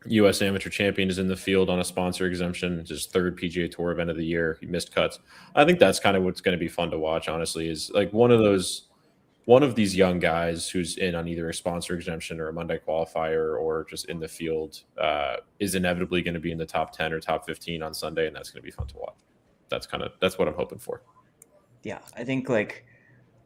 U.S. amateur champion, is in the field on a sponsor exemption. It's his 3rd PGA Tour event of the year. He missed cuts. I think that's kind of what's going to be fun to watch, honestly, is one of these young guys who's in on either a sponsor exemption or a Monday qualifier or just in the field is inevitably going to be in the top 10 or top 15 on Sunday, and that's going to be fun to watch. That's what I'm hoping for. Yeah, I think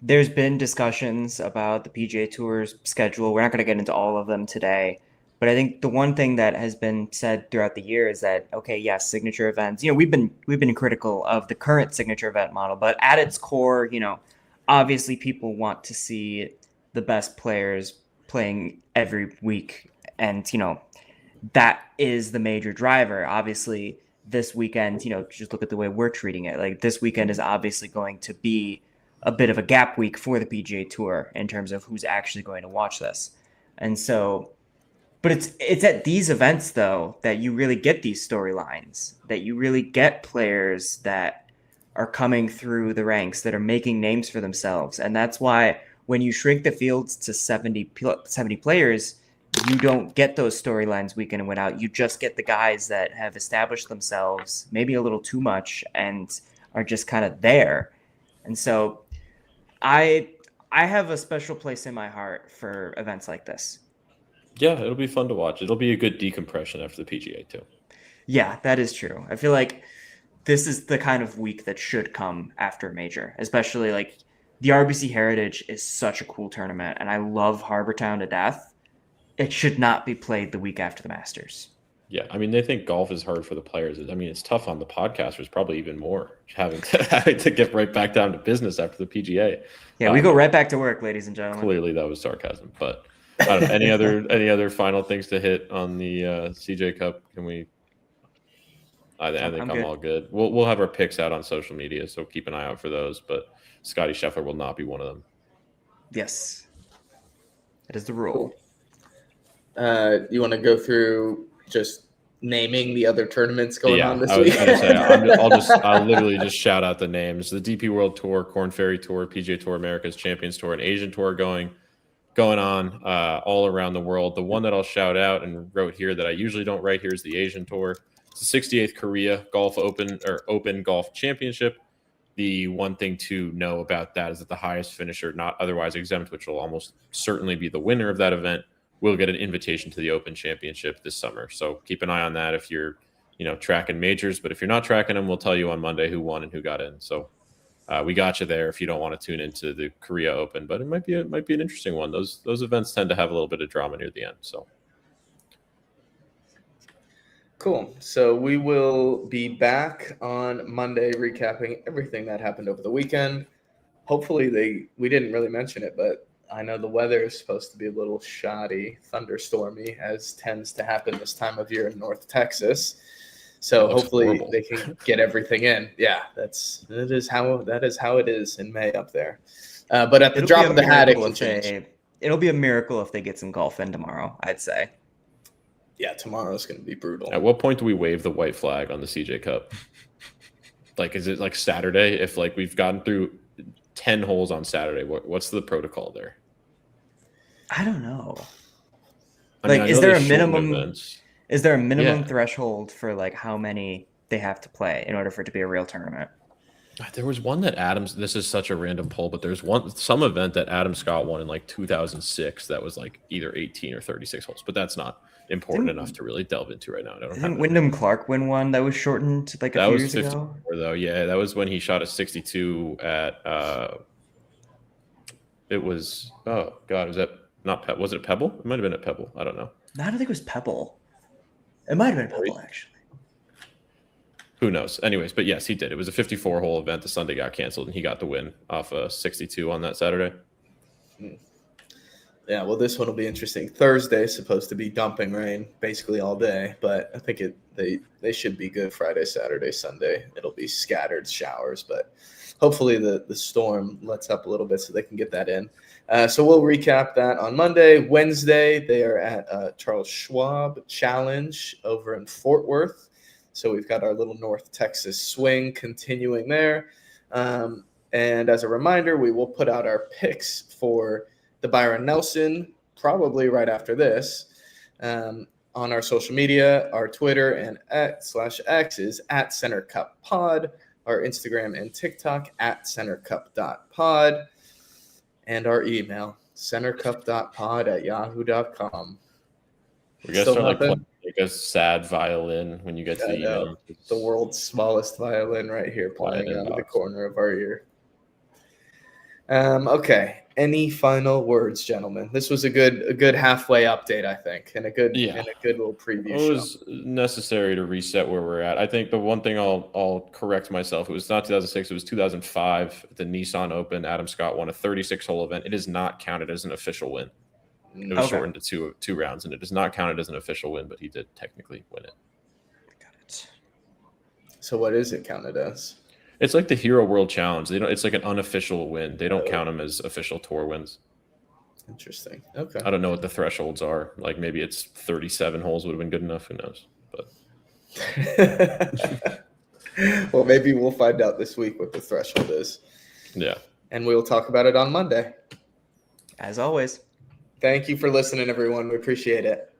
there's been discussions about the PGA Tour's schedule. We're not going to get into all of them today. But I think the one thing that has been said throughout the year is that, okay, yes, signature events, we've been critical of the current signature event model, but at its core, obviously people want to see the best players playing every week. And, that is the major driver. Obviously, this weekend, just look at the way we're treating it. Like this weekend is obviously going to be a bit of a gap week for the PGA Tour in terms of who's actually going to watch this. And so, but it's at these events though that you really get these storylines, that you really get players that are coming through the ranks, that are making names for themselves. And that's why when you shrink the fields to 70 players, you don't get those storylines week in and week out. You just get the guys that have established themselves maybe a little too much and are just kind of there. And so I have a special place in my heart for events like this. Yeah, it'll be fun to watch. It'll be a good decompression after the PGA too. Yeah, that is true. I feel like this is the kind of week that should come after a major, especially like the RBC Heritage is such a cool tournament, and I love Harbortown to death. It should not be played the week after the Masters. Yeah, I mean, they think golf is hard for the players. I mean, it's tough on the podcasters, probably even more, having to get right back down to business after the PGA. Yeah, we go right back to work, ladies and gentlemen. Clearly, that was sarcasm. But I don't know, any other final things to hit on the CJ Cup? Can we? I think I'm all good. We'll have our picks out on social media, so keep an eye out for those. But Scotty Scheffler will not be one of them. Yes, that is the rule. You want to go through just naming the other tournaments going on this week? I'll literally just shout out the names: the DP World Tour, Korn Ferry Tour, PGA Tour America's Champions Tour, and Asian Tour going on all around the world. The one that I'll shout out and wrote here that I usually don't write here is the Asian Tour. It's the 68th Korea Golf Open or Open Golf Championship. The one thing to know about that is that the highest finisher, not otherwise exempt, which will almost certainly be the winner of that event, will get an invitation to the Open Championship this summer. So keep an eye on that if you're, tracking majors. But if you're not tracking them, we'll tell you on Monday who won and who got in. So we got you there if you don't want to tune into the Korea Open. But it might be an interesting one. Those events tend to have a little bit of drama near the end. So. Cool. So we will be back on Monday recapping everything that happened over the weekend. Hopefully we didn't really mention it, but I know the weather is supposed to be a little shoddy, thunderstormy, as tends to happen this time of year in North Texas. So hopefully horrible. They can get everything in. Yeah, that is how it is in May up there. But at the drop of the hat, it can change. It'll be a miracle if they get some golf in tomorrow, I'd say. Yeah, tomorrow's going to be brutal. At what point do we wave the white flag on the CJ Cup? Like, is it like Saturday? If like we've gotten through 10 holes on Saturday, what's the protocol there? I don't know. Is there a minimum? Is there a minimum threshold for like how many they have to play in order for it to be a real tournament? There was one that Adams. This is such a random poll, but there's some event that Adam Scott won in like 2006 that was like either 18 or 36 holes, but that's not important enough to really delve into right now. Didn't Wyndham Clark win one that was shortened like a few years ago? Though, yeah, that was when he shot a 62 at. It was was that not was it Pebble? It might have been at Pebble. I don't know. I don't think it was Pebble. It might have been Pebble actually. Who knows? Anyways, but yes, he did. It was a 54-hole event. The Sunday got canceled, and he got the win off a 62 on that Saturday. Yeah, well, this one will be interesting. Thursday is supposed to be dumping rain basically all day, but I think they should be good Friday, Saturday, Sunday. It'll be scattered showers, but hopefully the storm lets up a little bit so they can get that in. So we'll recap that on Monday. Wednesday, they are at Charles Schwab Challenge over in Fort Worth. So we've got our little North Texas swing continuing there. And as a reminder, we will put out our picks for the Byron Nelson probably right after this on our social media. Our Twitter and /X is at Center Cup Pod. Our Instagram and TikTok at centercup.pod. And our email, centercup.pod@yahoo.com. We got to start like a sad violin when you get to the email. The world's smallest violin right here playing out of the corner of our ear. Okay. Any final words, gentlemen? This was a good halfway update, I think, and a good little preview. It was necessary to reset where we're at. I think the one thing I'll correct myself. It was not 2006. It was 2005 at the Nissan Open. Adam Scott won a 36-hole event. It is not counted as an official win. It was shortened to two rounds, and it does not count it as an official win, but he did technically win it. Got it. So what is it counted as? It's like the Hero World Challenge. It's like an unofficial win. They don't count them as official tour wins. Interesting. Okay. I don't know what the thresholds are. Like maybe it's 37 holes would have been good enough. Who knows? But well, maybe we'll find out this week what the threshold is. Yeah. And we'll talk about it on Monday. As always. Thank you for listening, everyone. We appreciate it.